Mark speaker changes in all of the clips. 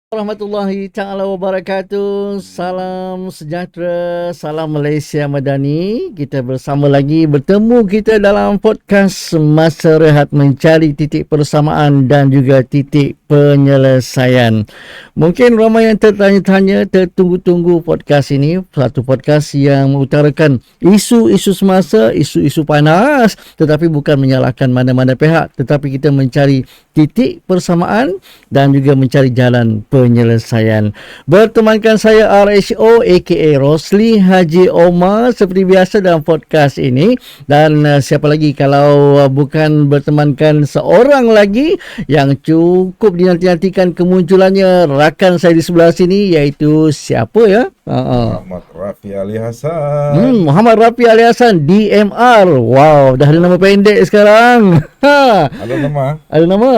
Speaker 1: Warahmatullahi taala wabarakatuh. Salam sejahtera, salam Malaysia Madani. Kita bersama lagi bertemu kita dalam podcast Masa Rehat mencari titik persamaan dan juga titik penyelesaian. Mungkin ramai yang tertanya-tanya, tertunggu-tunggu podcast ini, satu podcast yang mengutarakan isu-isu semasa, isu-isu panas, tetapi bukan menyalahkan mana-mana pihak, tetapi kita mencari titik persamaan dan juga mencari jalan penyelesaian. Bertemankan saya RHO aka Rosli Haji Omar seperti biasa dalam podcast ini, dan siapa lagi kalau bukan bertemankan seorang lagi yang cukup dinanti-nantikan kemunculannya, rakan saya di sebelah sini, iaitu siapa ya?
Speaker 2: Muhammad Rafi Ali Hasan.
Speaker 1: Muhammad Rafi Ali Hasan, DMR. Wow, dah ada nama pendek sekarang.
Speaker 2: Ada nama?
Speaker 1: Ada nama.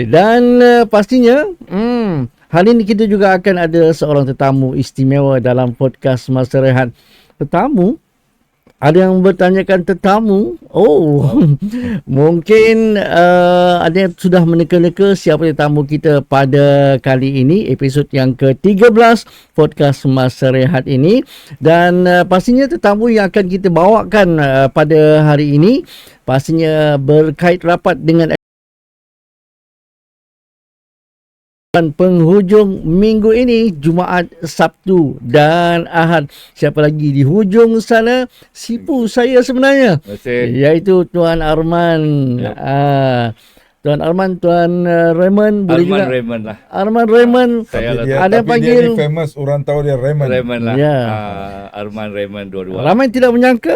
Speaker 1: Dan pastinya hari ini kita juga akan ada seorang tetamu istimewa dalam podcast Masa Rehat. Tetamu? Ada yang bertanyakan tetamu. Mungkin ada yang sudah meneka-neka siapa tetamu kita pada kali ini, episod yang ke-13 podcast Masa Rehat ini. Dan pastinya tetamu yang akan kita bawakan pada hari ini pastinya berkait rapat dengan penghujung minggu ini, Jumaat, Sabtu dan Ahad. Siapa lagi di hujung sana? Sipu saya sebenarnya, iaitu Tuan Arman. Tuan Arman, Tuan Raymond, boleh
Speaker 3: Arman
Speaker 1: juga?
Speaker 3: Raymond lah.
Speaker 1: Arman Raymond.
Speaker 2: Ada
Speaker 1: yang
Speaker 2: panggil
Speaker 1: panggil
Speaker 2: dia famous, orang tahu dia Raymond.
Speaker 3: Raymond lah.
Speaker 1: Ya.
Speaker 3: Arman Raymond dua-dua.
Speaker 1: Ramai tidak menyangka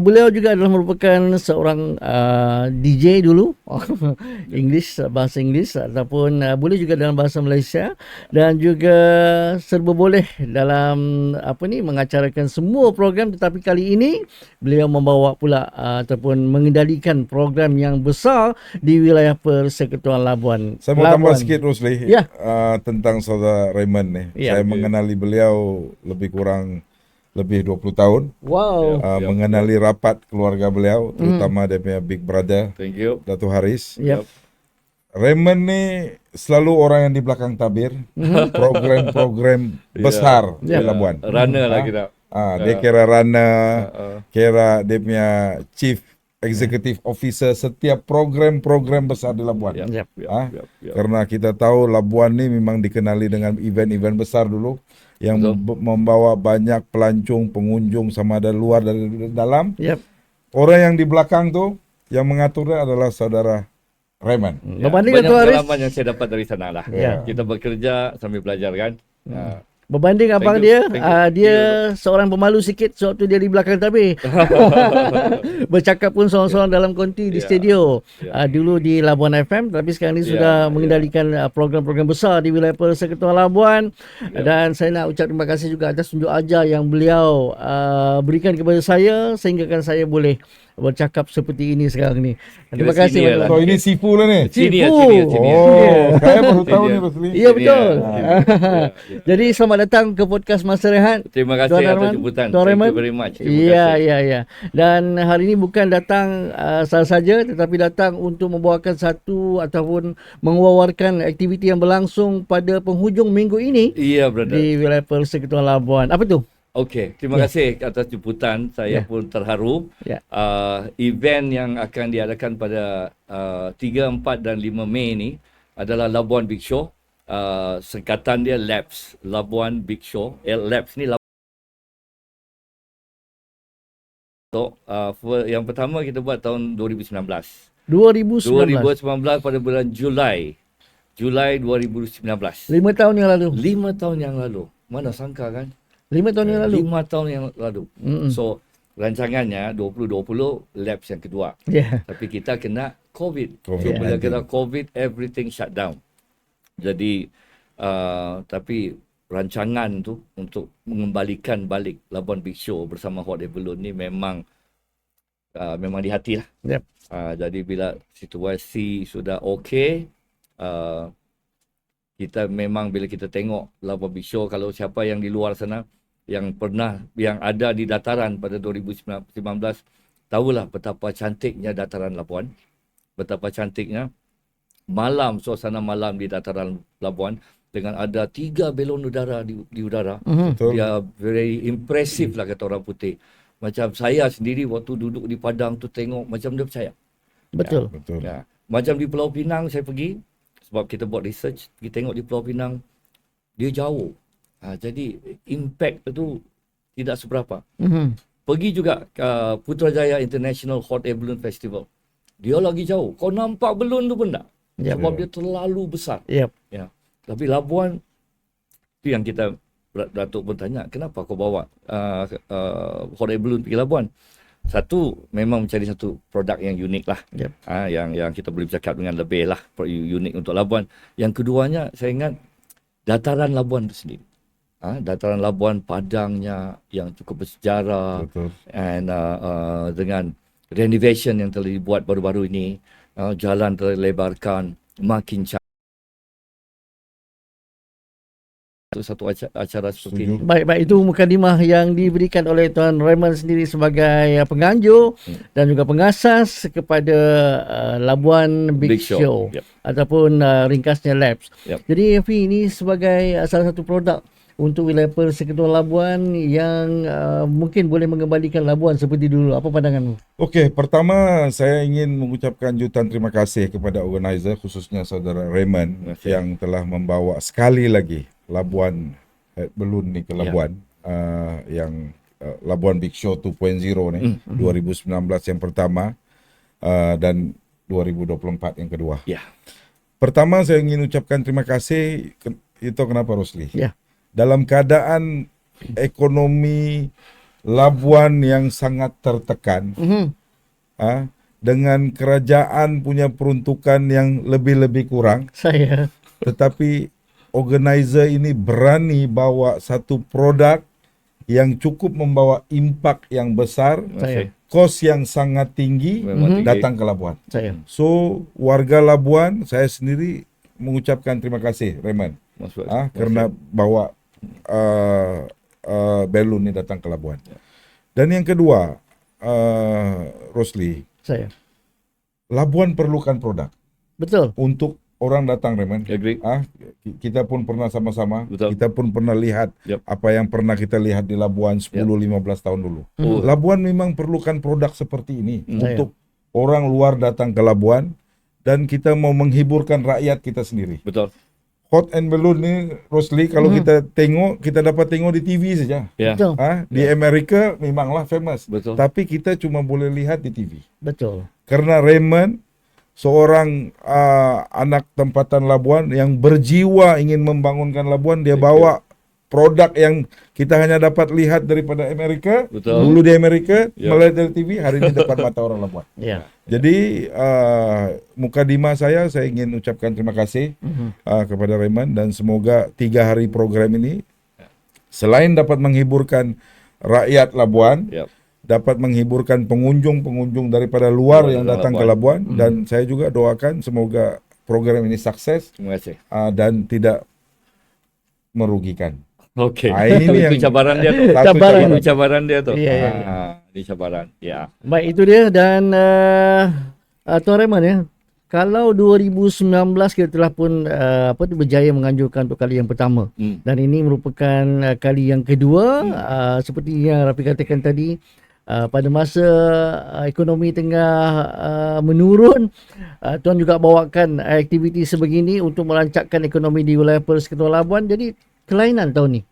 Speaker 1: beliau juga adalah merupakan seorang DJ dulu. English, bahasa Inggeris ataupun boleh juga dalam bahasa Malaysia, dan juga serba boleh dalam mengacarakan semua program. Tetapi kali ini beliau membawa pula ataupun mengendalikan program yang besar di wilayah Persekutuan Labuan.
Speaker 2: Saya mau tambah sikit, Rosli,
Speaker 1: Ya.
Speaker 2: tentang saudara Raymond ni.
Speaker 1: Ya.
Speaker 2: Saya mengenali beliau lebih 20 tahun.
Speaker 1: Wow.
Speaker 2: Mengenali rapat keluarga beliau, terutama dia punya big brother,
Speaker 3: Thank you.
Speaker 2: Datuk Haris.
Speaker 1: Yep.
Speaker 2: Raymond ni selalu orang yang di belakang tabir, program-program besar di Labuan.
Speaker 3: Runner lah kita.
Speaker 2: Dia kira runner, kira dia punya chief executive officer setiap program-program besar di Labuan.
Speaker 1: Yep.
Speaker 2: Karena kita tahu Labuan ni memang dikenali dengan event-event besar dulu yang membawa banyak pelancong, pengunjung sama ada luar dan dalam.
Speaker 1: Yep.
Speaker 2: Orang yang di belakang tu yang mengaturnya adalah saudara Raymond.
Speaker 1: Berbanding
Speaker 3: Banyak
Speaker 1: Tuan Haris,
Speaker 3: pengalaman yang saya dapat dari sana lah.
Speaker 1: Ya.
Speaker 3: Kita bekerja sambil belajar kan.
Speaker 1: berbanding abang
Speaker 3: you,
Speaker 1: dia,
Speaker 3: thank you.
Speaker 1: dia seorang pemalu sikit sewaktu dia di belakang tabir. Bercakap pun seorang-seorang dalam konti di studio. Dulu di Labuan FM, tapi sekarang ni sudah mengendalikan program-program besar di wilayah Persekutuan Labuan. Dan saya nak ucap terima kasih juga atas tunjuk ajar yang beliau berikan kepada saya sehinggakan saya boleh bercakap seperti ini sekarang ni. Terima
Speaker 3: Kira
Speaker 1: kasih.
Speaker 3: senior lah.
Speaker 2: So ini Sifu lah ni.
Speaker 3: Senior.
Speaker 2: Saya baru tahu ni, Rosli.
Speaker 1: Ya, betul.
Speaker 3: Senior.
Speaker 1: Jadi selamat datang ke podcast Masa Rehat.
Speaker 3: Terima kasih
Speaker 1: Tuan
Speaker 3: atas
Speaker 1: Arman,
Speaker 3: jemputan.
Speaker 1: Tuan
Speaker 3: Thank
Speaker 1: Raymond.
Speaker 3: you very much.
Speaker 1: Ya. Dan hari ini bukan datang salah saja, tetapi datang untuk membawakan satu ataupun mengeluarkan aktiviti yang berlangsung pada penghujung minggu ini
Speaker 3: Iya, brother.
Speaker 1: di wilayah Persekutuan Labuan. Apa tu?
Speaker 3: Okey, terima kasih atas jemputan. Saya pun terharu.
Speaker 1: Ya.
Speaker 3: Event yang akan diadakan pada 3, 4 dan 5 Mei ni adalah Labuan Big Show. Singkatan dia LABS, Labuan Big Show. LABS ni yang pertama kita buat tahun 2019.
Speaker 1: 2019.
Speaker 3: 2019 pada bulan Julai 2019.
Speaker 1: 5 tahun yang lalu.
Speaker 3: 5 tahun yang lalu. Mana sangka kan?
Speaker 1: 5 tahun yang lalu.
Speaker 3: 5 tahun yang lalu. So, rancangannya 2020 labs yang kedua.
Speaker 1: Ya.
Speaker 3: Tapi kita kena COVID. So,
Speaker 2: COVID-19.
Speaker 3: bila kena COVID, everything shut down. Jadi, tapi rancangan tu untuk mengembalikan balik Labuan Big Show bersama Hot Air Balloon ni memang di hati lah.
Speaker 1: Yep.
Speaker 3: Jadi bila situasi sudah okey, kita memang bila kita tengok Labuan Big Show, kalau siapa yang di luar sana yang ada di dataran pada 2019, tahulah betapa cantiknya dataran Labuan, betapa cantiknya suasana malam di dataran Labuan. dengan ada 3 balon udara di udara.
Speaker 2: Betul.
Speaker 3: Dia very impressive lah kata orang putih. Macam saya sendiri waktu duduk di Padang tu tengok macam dia percaya.
Speaker 1: Betul.
Speaker 2: Betul.
Speaker 3: Ya. Macam di Pulau Pinang saya pergi sebab kita buat research, pergi tengok di Pulau Pinang dia jauh. Jadi impact tu tidak seberapa. Pergi juga Putrajaya International Hot Air Balloon Festival. Dia lagi jauh. Kau nampak balon tu pun tak?
Speaker 1: Yep.
Speaker 3: Sebab dia terlalu besar.
Speaker 1: Yep.
Speaker 3: Ya. Tapi Labuan tu yang kita Datuk pun tanya, kenapa kau bawa hot air balloon pergi Labuan? Satu, memang mencari satu produk yang unik lah.
Speaker 1: Yep.
Speaker 3: Yang kita boleh bercakap dengan lebih lah unik untuk Labuan. Yang keduanya, saya ingat dataran Labuan itu sendiri. Dataran Labuan padangnya yang cukup bersejarah.
Speaker 2: Betul.
Speaker 3: And dengan renovation yang telah dibuat baru-baru ini, jalan telah dilebarkan, makin cantik. Satu acara seperti ini.
Speaker 1: Baik, itu mukadimah yang diberikan oleh Tuan Raymond sendiri sebagai penganjur dan juga pengasas kepada Labuan Big Show.
Speaker 3: Yep.
Speaker 1: Ataupun ringkasnya Labs.
Speaker 3: Yep.
Speaker 1: Jadi Afi, ini sebagai salah satu produk untuk wilayah Persekutuan Labuan yang mungkin boleh mengembalikan Labuan seperti dulu. Apa pandanganmu?
Speaker 2: Okey, pertama saya ingin mengucapkan jutaan terima kasih kepada organizer, khususnya saudara Raymond yang telah membawa sekali lagi Labuan Balloon ni ke Labuan. Yang Labuan Big Show 2.0 ni 2019 yang pertama dan 2024 yang kedua.
Speaker 3: Ya.
Speaker 2: Pertama saya ingin ucapkan terima kasih. Itu kenapa, Rosli?
Speaker 1: Ya.
Speaker 2: Dalam keadaan ekonomi Labuan yang sangat tertekan, dengan kerajaan punya peruntukan yang lebih-lebih kurang, tetapi organizer ini berani bawa satu produk yang cukup membawa impak yang besar, kos yang sangat tinggi, datang ke Labuan. So warga Labuan, saya sendiri mengucapkan terima kasih Raymond kerana bawa balloon ni datang ke Labuan. Dan yang kedua, Rosli, Labuan perlukan produk.
Speaker 1: Betul.
Speaker 2: Untuk orang datang, Raymond.
Speaker 3: Agree.
Speaker 2: Kita pun pernah sama-sama.
Speaker 3: Betul.
Speaker 2: Kita pun pernah lihat apa yang pernah kita lihat di Labuan 10-15 tahun dulu. Labuan memang perlukan produk seperti ini untuk orang luar datang ke Labuan dan kita mau menghiburkan rakyat kita sendiri.
Speaker 3: Betul.
Speaker 2: Hot and balloon ni, Rosli, kalau kita tengok, kita dapat tengok di TV saja.
Speaker 1: Betul.
Speaker 2: Di Amerika memanglah famous.
Speaker 3: Betul.
Speaker 2: Tapi kita cuma boleh lihat di TV.
Speaker 1: Betul.
Speaker 2: Karena Raymond seorang anak tempatan Labuan yang berjiwa ingin membangunkan Labuan, dia bawa produk yang kita hanya dapat lihat daripada Amerika.
Speaker 3: Betul.
Speaker 2: Dulu di Amerika, melihat dari TV, hari ini depan mata orang Labuan. Jadi mukadimah saya ingin ucapkan terima kasih kepada Raymond dan semoga 3 hari program ini selain dapat menghiburkan rakyat Labuan, dapat menghiburkan pengunjung-pengunjung daripada luar yang datang ke Labuan, dan saya juga doakan semoga program ini sukses dan tidak merugikan.
Speaker 3: Okey.
Speaker 2: Ini
Speaker 3: itu cabaran dia tu. Cabaran dia tu. Ini cabaran. Ya.
Speaker 1: Baik, itu dia. Dan Tuan Raymond, kalau 2019 kita telah pun berjaya menganjurkan untuk kali yang pertama, dan ini merupakan kali yang kedua, seperti yang Rafi katakan tadi, pada masa ekonomi tengah menurun, Tuan juga bawakan aktiviti sebegini untuk merancangkan ekonomi di wilayah Persekutuan Labuan. Jadi kelainan tahun ni.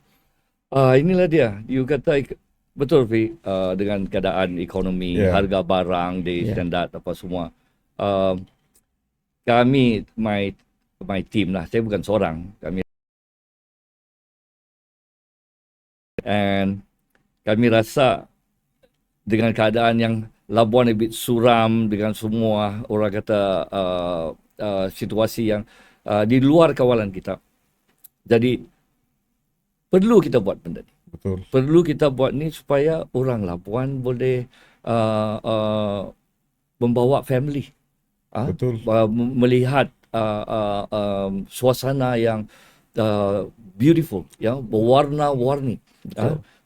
Speaker 3: Inilah dia. You kata betul, Fi, dengan keadaan ekonomi, harga barang di standard apa semua. Kami, my team lah, saya bukan seorang. Kami rasa dengan keadaan yang Labuan a bit suram dengan semua orang kata situasi yang di luar kawalan kita. Jadi perlu kita buat benda ni.
Speaker 2: Betul.
Speaker 3: Perlu kita buat ni supaya orang Labuan boleh membawa family.
Speaker 2: Betul.
Speaker 3: Melihat suasana yang beautiful, berwarna-warni.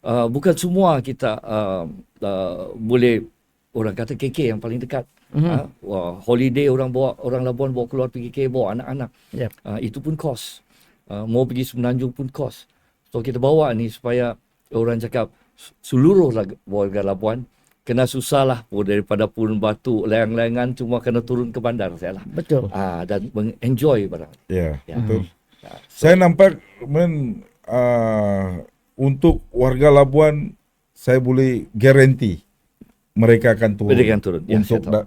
Speaker 3: Bukan semua kita boleh, orang kata KK yang paling dekat. Holiday orang Labuan bawa keluar pergi KK, bawa anak-anak. Itu pun kos. mau pergi Semenanjung pun kos. So kita bawa ni supaya orang cakap seluruh warga Labuan kena susah lah daripada Purun Batu, layang-layangan cuma kena turun ke bandar saya lah.
Speaker 1: Betul.
Speaker 3: Dan enjoy barang.
Speaker 2: Ya,
Speaker 3: Ya.
Speaker 2: betul. Saya nampak untuk warga Labuan saya boleh garanti mereka akan turun.
Speaker 3: Mereka akan turun. Ya,
Speaker 2: untuk
Speaker 3: saya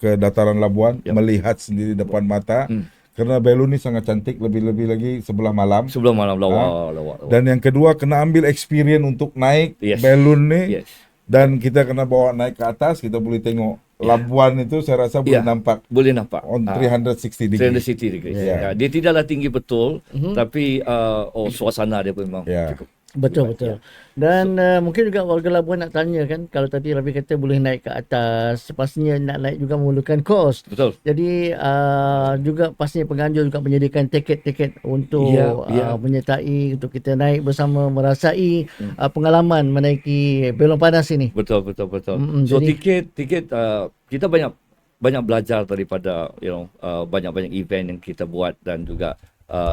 Speaker 2: ke dataran Labuan,
Speaker 3: Ya.
Speaker 2: melihat sendiri depan mata. Karena Belun ni sangat cantik, lebih-lebih lagi sebelah malam.
Speaker 3: Sebelum malam lawak.
Speaker 2: Dan yang kedua kena ambil experience untuk naik
Speaker 3: Yes.
Speaker 2: Belun ni.
Speaker 3: Yes.
Speaker 2: Dan kita kena bawa naik ke atas, kita boleh tengok Labuan itu saya rasa boleh nampak
Speaker 3: Boleh nampak.
Speaker 2: on 360 degree.
Speaker 3: 360 degrees.
Speaker 2: Ya.
Speaker 3: Dia tidaklah tinggi betul, tapi suasana dia pun memang
Speaker 2: Ya.
Speaker 3: cukup.
Speaker 1: Betul. Dan mungkin juga warga Labuan nak tanya kan, kalau tadi Rafi kata boleh naik ke atas, pastinya nak naik juga memerlukan kos.
Speaker 3: Betul.
Speaker 1: Jadi juga pastinya penganjur juga menyediakan tiket-tiket untuk menyertai untuk kita naik bersama, merasai pengalaman menaiki Belon Panas ini.
Speaker 3: Betul. So
Speaker 1: jadi,
Speaker 3: tiket kita banyak belajar daripada banyak event yang kita buat dan juga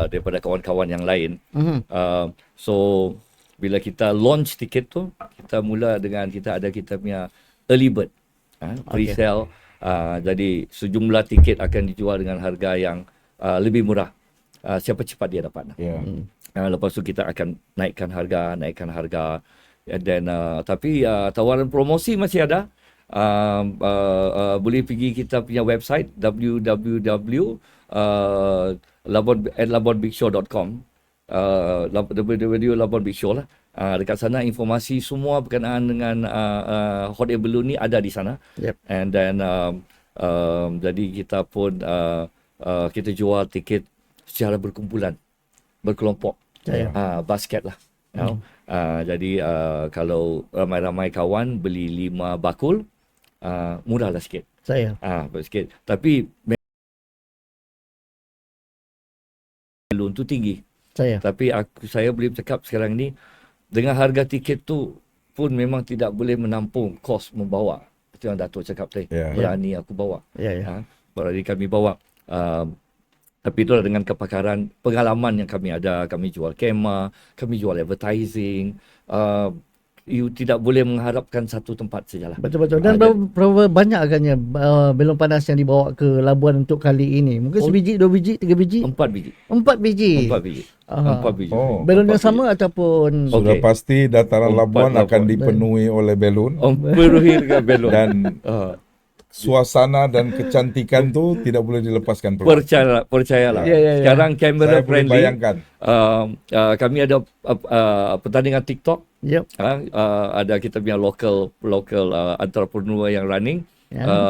Speaker 3: daripada kawan-kawan yang lain. So bila kita launch tiket tu, kita mula dengan kita punya early bird, pre-sale. Jadi sejumlah tiket akan dijual dengan harga yang lebih murah. Siapa cepat dia dapat.
Speaker 2: Ya.
Speaker 3: Lepas tu kita akan naikkan harga. And then tapi tawaran promosi masih ada. Boleh pergi kita punya website www.labuanbigshow.com, www.labuanbigshow lah. Dekat sana informasi semua berkenaan dengan hot air balloon ni ada di sana.
Speaker 1: Yep.
Speaker 3: And then jadi kita pun kita jual tiket secara berkelompok, basket lah. Jadi kalau ramai-ramai kawan beli 5 bakul, murahlah sikit. Sikit. Tapi balloon tu tinggi. Tapi saya boleh cakap sekarang ni dengan harga tiket tu pun memang tidak boleh menampung kos membawa. Itu yang Datuk cakap tadi. Berani aku bawa. Berani kami bawa. Tapi itulah dengan kepakaran, pengalaman yang kami ada. Kami jual kemah, kami jual advertising. You tidak boleh mengharapkan satu tempat sajalah.
Speaker 1: Betul. Dan berapa banyak agaknya Belon Panas yang dibawa ke Labuan untuk kali ini? Mungkin sebiji, 2 biji, 3 biji?
Speaker 3: 4 biji.
Speaker 1: 4 biji?
Speaker 3: 4 biji.
Speaker 1: Belon yang sama ataupun?
Speaker 2: Sudah pasti dataran Labuan akan dipenuhi oleh belun.
Speaker 3: Penuhi dengan belon.
Speaker 2: Dan suasana dan kecantikan tu tidak boleh dilepaskan peluang.
Speaker 3: Percayalah. Sekarang kamera
Speaker 2: Saya boleh
Speaker 3: friendly.
Speaker 2: bayangkan.
Speaker 3: Kami ada pertandingan TikTok.
Speaker 1: Yep.
Speaker 3: Ada kita punya local entrepreneur yang running.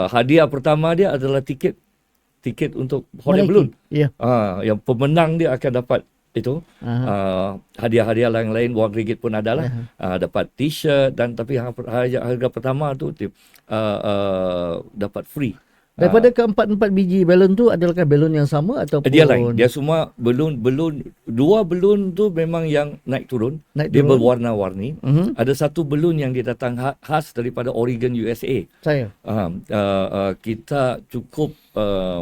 Speaker 3: Hadiah pertama dia adalah tiket untuk hot air balloon. Yang pemenang dia akan dapat itu hadiah-hadiah lain RM1 pun adalah. Dapat t-shirt dan tapi harga pertama tu dapat free.
Speaker 1: Daripada keempat biji belon tu, adakah belon yang sama ataupun?
Speaker 3: Dia lain. Dia semua belon. 2 belon tu memang yang naik turun. Dia berwarna-warni. Ada satu belon yang dia datang khas daripada Oregon, USA. Kita cukup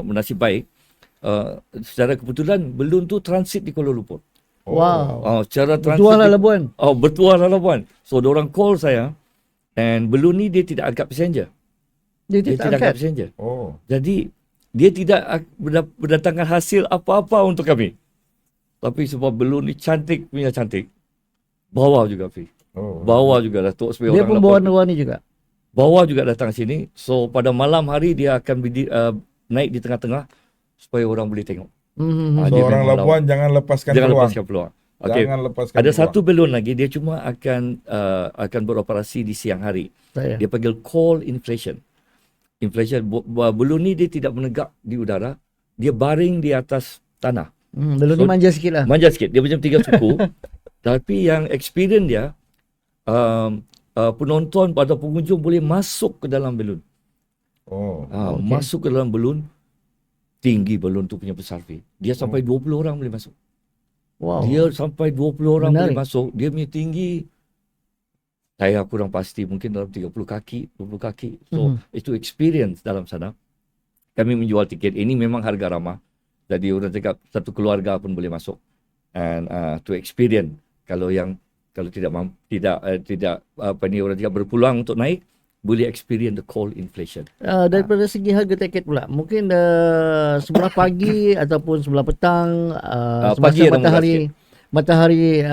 Speaker 3: bernasib baik. Secara kebetulan belon tu transit di Kuala Lumpur.
Speaker 1: Wow.
Speaker 3: Secara transit
Speaker 1: bertuah lah Labuan.
Speaker 3: Bertuah lah Labuan. So diorang call saya, and belon ni dia tidak angkat passenger. Dia tidak angkat passenger. Jadi dia tidak berdatangkan hasil apa-apa untuk kami. Tapi sebab belon ni cantik, bawa juga bawa juga Datuk.
Speaker 1: Dia pun berwarna-warni juga.
Speaker 3: Bawa juga datang sini. So pada malam hari dia akan naik di tengah-tengah supaya orang boleh tengok.
Speaker 2: So orang Labuan jangan lepaskan peluang.
Speaker 3: Okay.
Speaker 2: Jangan lepaskan
Speaker 3: Ada
Speaker 2: peluang.
Speaker 3: satu belon lagi, dia cuma akan beroperasi di siang hari. Dia panggil cold inflation. Belon ni dia tidak menegak di udara, dia baring di atas tanah.
Speaker 1: Belon ni manja sikit lah.
Speaker 3: Manja sikit, dia macam 3 suku. Tapi yang experience dia, penonton pada pengunjung boleh masuk ke dalam belon. Masuk ke dalam belon, tinggi belon tu punya besar. Dia sampai 20 orang boleh masuk. Dia sampai 20 orang boleh masuk. Dia punya tinggi, saya kurang pasti, mungkin dalam 30 kaki, 20 kaki. So, itu experience dalam sana. Kami menjual tiket. Ini memang harga ramah. Jadi orang cakap satu keluarga pun boleh masuk. and to experience. Kalau tidak orang tidak berpeluang untuk naik, boleh experience the cold inflation.
Speaker 1: Daripada segi harga tiket pula, mungkin sebelah pagi ataupun sebelah petang,
Speaker 3: Pagi
Speaker 1: semasa
Speaker 3: ada murah
Speaker 1: matahari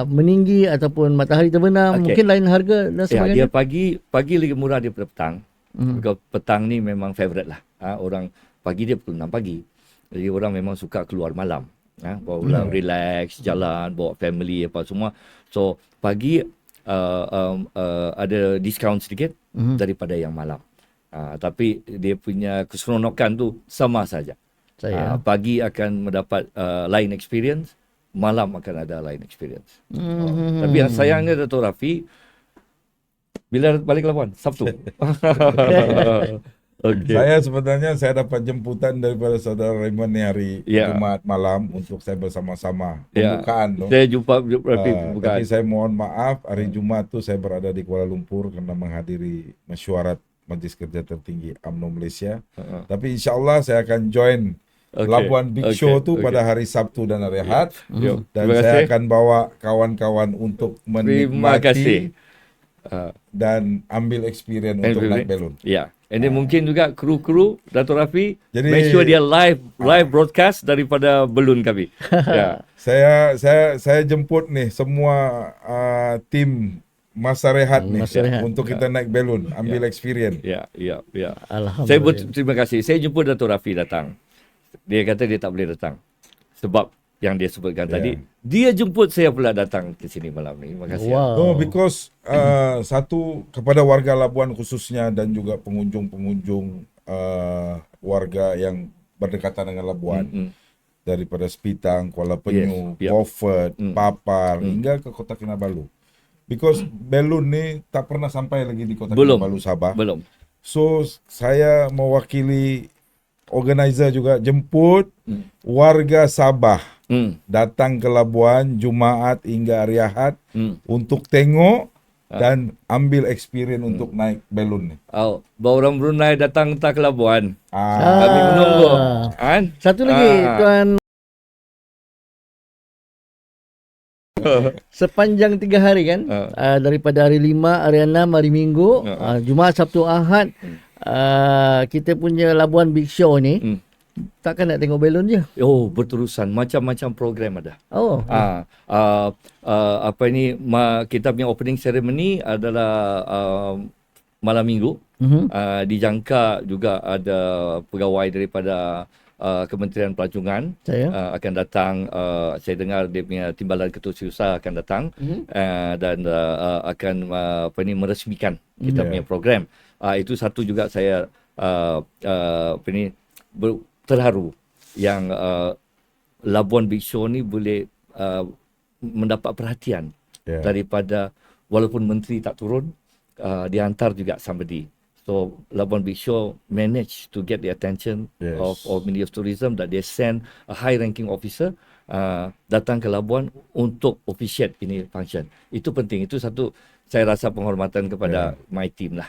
Speaker 1: meninggi ataupun matahari terbenam, mungkin lain harga dan
Speaker 3: dia
Speaker 1: sebagainya.
Speaker 3: pagi lagi murah daripada petang. Because petang ni memang favorite lah. Orang pagi dia pukul 6 pagi. Jadi orang memang suka keluar malam. Bawa orang relax, jalan, bawa family apa semua. So pagi ada diskaun sedikit daripada yang malam. Tapi dia punya keseronokan tu sama saja. Pagi akan mendapat lain experience, malam akan ada lain experience. Tapi yang sayangnya Dato' Rafi, bila balik Labuan? Sabtu.
Speaker 2: Okay. Saya dapat jemputan daripada saudara Raymond ni hari Jumaat malam untuk saya bersama-sama pembukaan.
Speaker 3: Saya jumpa Rafi pembukaan.
Speaker 2: Tapi saya mohon maaf, hari Jumaat tu saya berada di Kuala Lumpur kerana menghadiri mesyuarat Majlis Kerja Tertinggi UMNO Malaysia. Tapi insyaAllah saya akan join Labuan Big Show tu pada hari Sabtu dan hari Ahad. Dan saya akan bawa kawan-kawan untuk menikmati dan ambil experience untuk naik belon.
Speaker 3: And then mungkin juga kru-kru Dato' Rafi, jadi make sure dia live broadcast daripada belun kami.
Speaker 2: Saya jemput nih semua tim masa rehat untuk kita naik belon, ambil experience.
Speaker 3: Alhamdulillah. Terima kasih. Saya jemput Dato' Rafi datang. Dia kata dia tak boleh datang sebab yang dia sebutkan tadi. Dia jemput saya pula datang ke sini malam ni. Terima kasih.
Speaker 2: Because satu kepada warga Labuan khususnya dan juga pengunjung-pengunjung warga yang berdekatan dengan Labuan daripada Sepitang, Kuala Penyu, Beaufort, Papar hingga ke Kota Kinabalu. Because belon ni tak pernah sampai lagi di Kota Kinabalu Sabah.
Speaker 3: Belum.
Speaker 2: So saya mewakili organizer juga jemput warga Sabah datang ke Labuan Jumaat hingga hari Ahad untuk tengok dan ambil experience untuk naik belon ni.
Speaker 3: Bawa orang Brunei datang ke Labuan. Kami menunggu.
Speaker 1: Satu lagi Tuan, sepanjang 3 hari kan, daripada hari 5, hari 6, hari Minggu, Jumaat, Sabtu, Ahad, kita punya Labuan Big Show ni, takkan nak tengok belon je.
Speaker 3: Berterusan. Macam-macam program ada. Kita punya opening ceremony adalah malam Minggu. Dijangka juga ada pegawai daripada Kementerian Pelancungan akan datang. Saya dengar dia punya Timbalan Ketua Setiausaha akan datang dan akan meresmikan kita punya program. Itu satu juga saya terharu yang Labuan Big Show ni boleh mendapat perhatian daripada, walaupun menteri tak turun, dihantar juga somebody. So Labuan Big Show managed to get the attention of Ministry of Tourism, that they send a high ranking officer datang ke Labuan untuk officiate ini function. Itu penting. Itu satu saya rasa penghormatan kepada my team lah.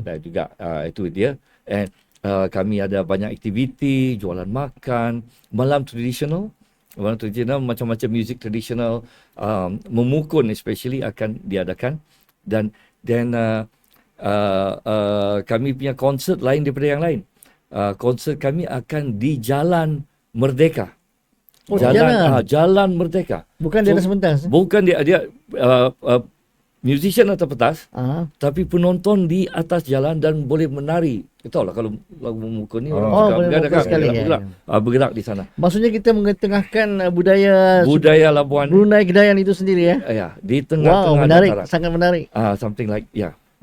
Speaker 3: Dan juga itu dia. And kami ada banyak aktiviti, jualan makan, malam tradisional, macam-macam music tradisional, memukun especially akan diadakan. Dan kami punya konsert lain daripada yang lain. Konsert kami akan di Jalan Merdeka. Jalan Merdeka.
Speaker 1: Bukan di atas pentas.
Speaker 3: Bukan dia musician atas pentas, tapi penonton di atas jalan dan boleh menari. Tahu lah kalau lagu memukul ni orang bergerak di sana.
Speaker 1: Maksudnya kita mengetengahkan budaya
Speaker 3: Labuan,
Speaker 1: Brunei Kedayan itu sendiri ya.
Speaker 3: Di tengah-tengah.
Speaker 1: Menarik, sangat menarik.
Speaker 3: Something like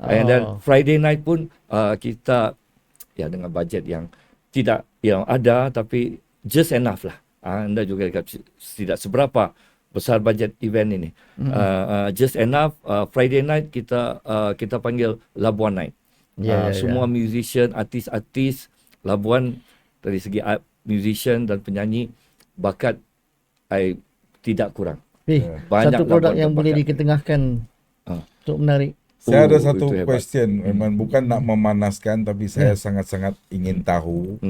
Speaker 3: and then Friday night pun kita dengan bajet yang tidak yang ada, tapi just enough lah. Anda juga tidak seberapa besar bajet event ini. Just enough. Friday night kita panggil Labuan Night. Semua musician, artis-artis Labuan, dari segi musician dan penyanyi, bakat tidak kurang.
Speaker 1: Banyak satu produk yang boleh diketengahkan untuk menarik.
Speaker 2: Saya ada satu question, memang bukan nak memanaskan, tapi saya sangat-sangat ingin tahu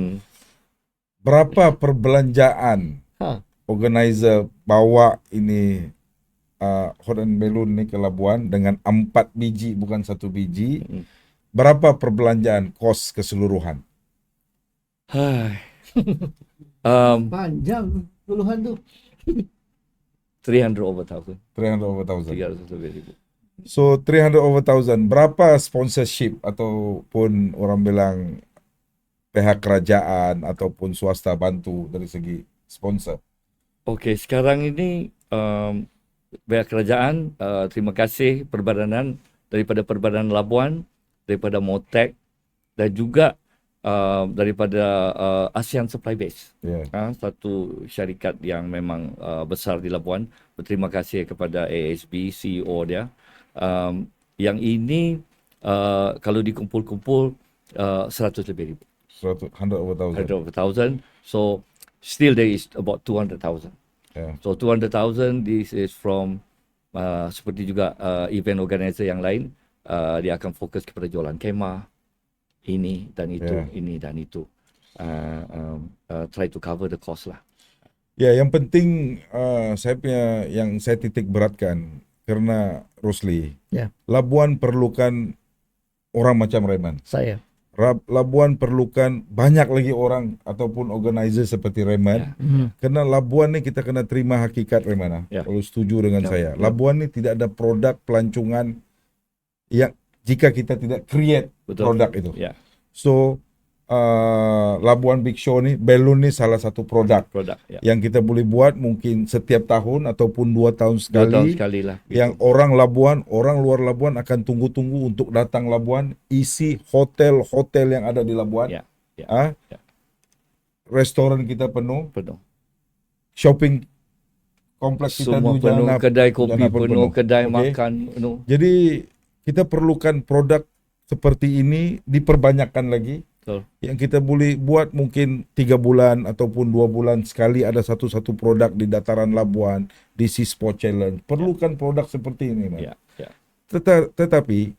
Speaker 2: berapa perbelanjaan organizer bawa ini hot and balloon ni ke Labuan dengan 4 biji bukan 1 biji, berapa perbelanjaan kos keseluruhan?
Speaker 3: Hai.
Speaker 1: Panjang puluhan tu.
Speaker 3: 300 over 1,000.
Speaker 2: 300 over 1,000.
Speaker 3: 300 lebih ribu.
Speaker 2: So 300 over 1,000, berapa sponsorship ataupun orang bilang pihak kerajaan ataupun swasta bantu dari segi sponsor?
Speaker 3: Okey, sekarang ini pihak kerajaan, terima kasih Perbadanan, daripada Perbadanan Labuan, daripada Motek dan juga daripada ASEAN Supply Base. Satu syarikat yang memang besar di Labuan. Berterima kasih kepada ASB, CEO dia. Yang ini kalau dikumpul-kumpul 100 lebih ribu.
Speaker 2: 100 over 1,000.
Speaker 3: 100 over 1,000. So still there is about 200,000. So 200,000 this is from seperti juga event organizer yang lain, dia akan fokus kepada jualan kemah, ini dan itu, ini dan itu. Try to cover the cost lah.
Speaker 2: Ya, yang penting yang saya titik beratkan karena Rusli, Labuan perlukan orang macam Raymond.
Speaker 1: Saya.
Speaker 2: Labuan perlukan banyak lagi orang ataupun organizer seperti Raymond. Karena Labuan ni kita kena terima hakikat Raymond. Kalau setuju dengan saya. Labuan ni tidak ada produk pelancongan yang jika kita tidak create produk itu. So Labuan Big Show ni, balloon ni salah satu produk yang kita boleh buat mungkin setiap tahun ataupun 2 tahun sekali.
Speaker 3: 2 tahun sekali lah.
Speaker 2: Yang orang Labuan, orang luar Labuan akan tunggu-tunggu untuk datang Labuan, isi hotel-hotel yang ada di Labuan. Restoran kita penuh. Shopping kompleks kita
Speaker 3: semua penuh, kedai kopi penuh, kedai makan penuh.
Speaker 2: Jadi kita perlukan produk seperti ini diperbanyakkan lagi. Yang kita boleh buat mungkin 3 bulan ataupun 2 bulan sekali ada satu-satu produk di dataran Labuan, di Sea Sport Challenge. Perlukan produk seperti ini, Mas. Tetapi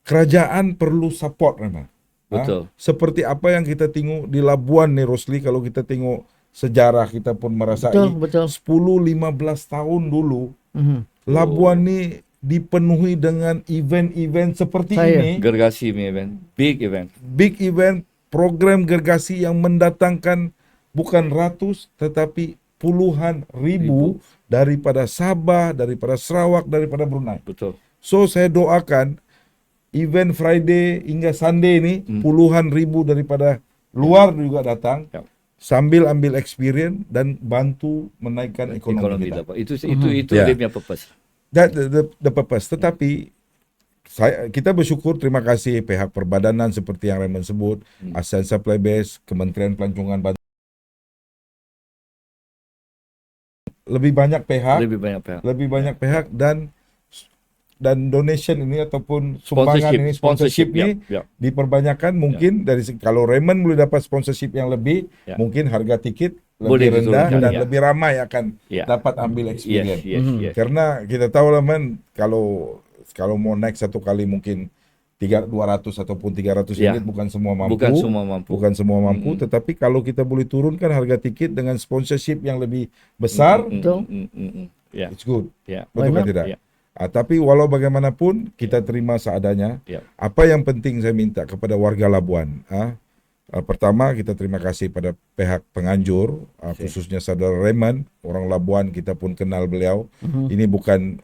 Speaker 2: kerajaan perlu support, Mas.
Speaker 3: Betul.
Speaker 2: Seperti apa yang kita tengok di Labuan nih, Rosli, kalau kita tengok sejarah kita pun merasai 10-15 tahun dulu Labuan nih dipenuhi dengan event-event seperti ini.
Speaker 3: Gergasi event, big event,
Speaker 2: program gergasi yang mendatangkan bukan ratus tetapi puluhan ribu daripada Sabah, daripada Sarawak, daripada Brunei.
Speaker 3: Betul.
Speaker 2: So saya doakan event Friday hingga Sunday ni puluhan ribu daripada luar juga datang. Sambil ambil experience dan bantu menaikkan ekonomi kita.
Speaker 3: Itu dia punya purpose.
Speaker 2: That the purpose. Tetapi kita bersyukur, terima kasih pihak perbadanan seperti yang Raymond sebut, ASEAN Supply Base, Kementerian Pelancongan Bantuan. Lebih banyak pihak dan donation ini ataupun sumbangan ini, sponsorship ini diperbanyakkan. Mungkin dari kalau Raymond boleh dapat sponsorship yang lebih, mungkin harga tiket lebih rendah dan lebih ramai akan dapat ambil experience. Karena kita tahu lah, Man, kalau mau naik satu kali mungkin 200 ataupun 300 ringgit bukan semua mampu. Tetapi kalau kita boleh turunkan harga tiket dengan sponsorship yang lebih besar, it's good. Betul kan tidak? Tapi walau bagaimanapun kita terima seadanya. Apa yang penting saya minta kepada warga Labuan, pertama kita terima kasih pada pihak penganjur, khususnya saudara Raymond, orang Labuan, kita pun kenal beliau. Ini bukan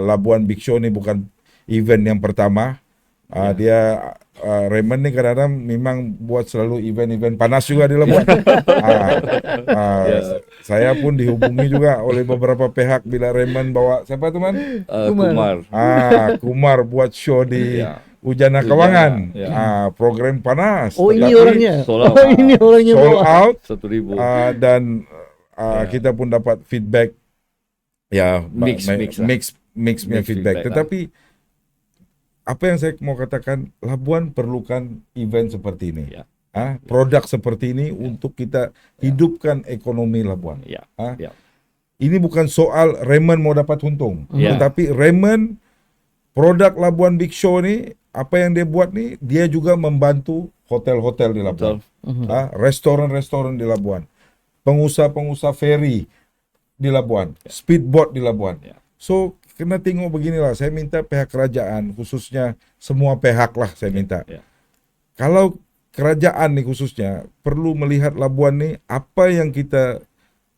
Speaker 2: Labuan Big Show, ini bukan event yang pertama. Dia Raymond ni kadang-kadang memang buat selalu event-event panas juga di Labuan. Saya pun dihubungi juga oleh beberapa pihak bila Raymond bawa siapa tu, Man?
Speaker 3: Kumar.
Speaker 2: Kumar buat show di Ujana Kawangan. Program panas.
Speaker 1: Ini orangnya. Ini orangnya
Speaker 2: sold out
Speaker 3: 1,000.
Speaker 2: Dan kita pun dapat feedback mix feedback. Tetapi apa yang saya mau katakan, Labuan perlukan event seperti ini. Produk seperti ini untuk kita hidupkan ekonomi Labuan. Ini bukan soal Raymond mau dapat untung, tetapi Raymond, produk Labuan Big Show ni, apa yang dia buat ni, dia juga membantu hotel-hotel di Labuan, restoran-restoran di Labuan. pengusaha-pengusaha ferry di Labuan, speedboat di Labuan. So kena tengok beginilah, saya minta pihak kerajaan, khususnya semua pihak lah saya minta. Kalau kerajaan nih khususnya perlu melihat Labuan nih, apa yang kita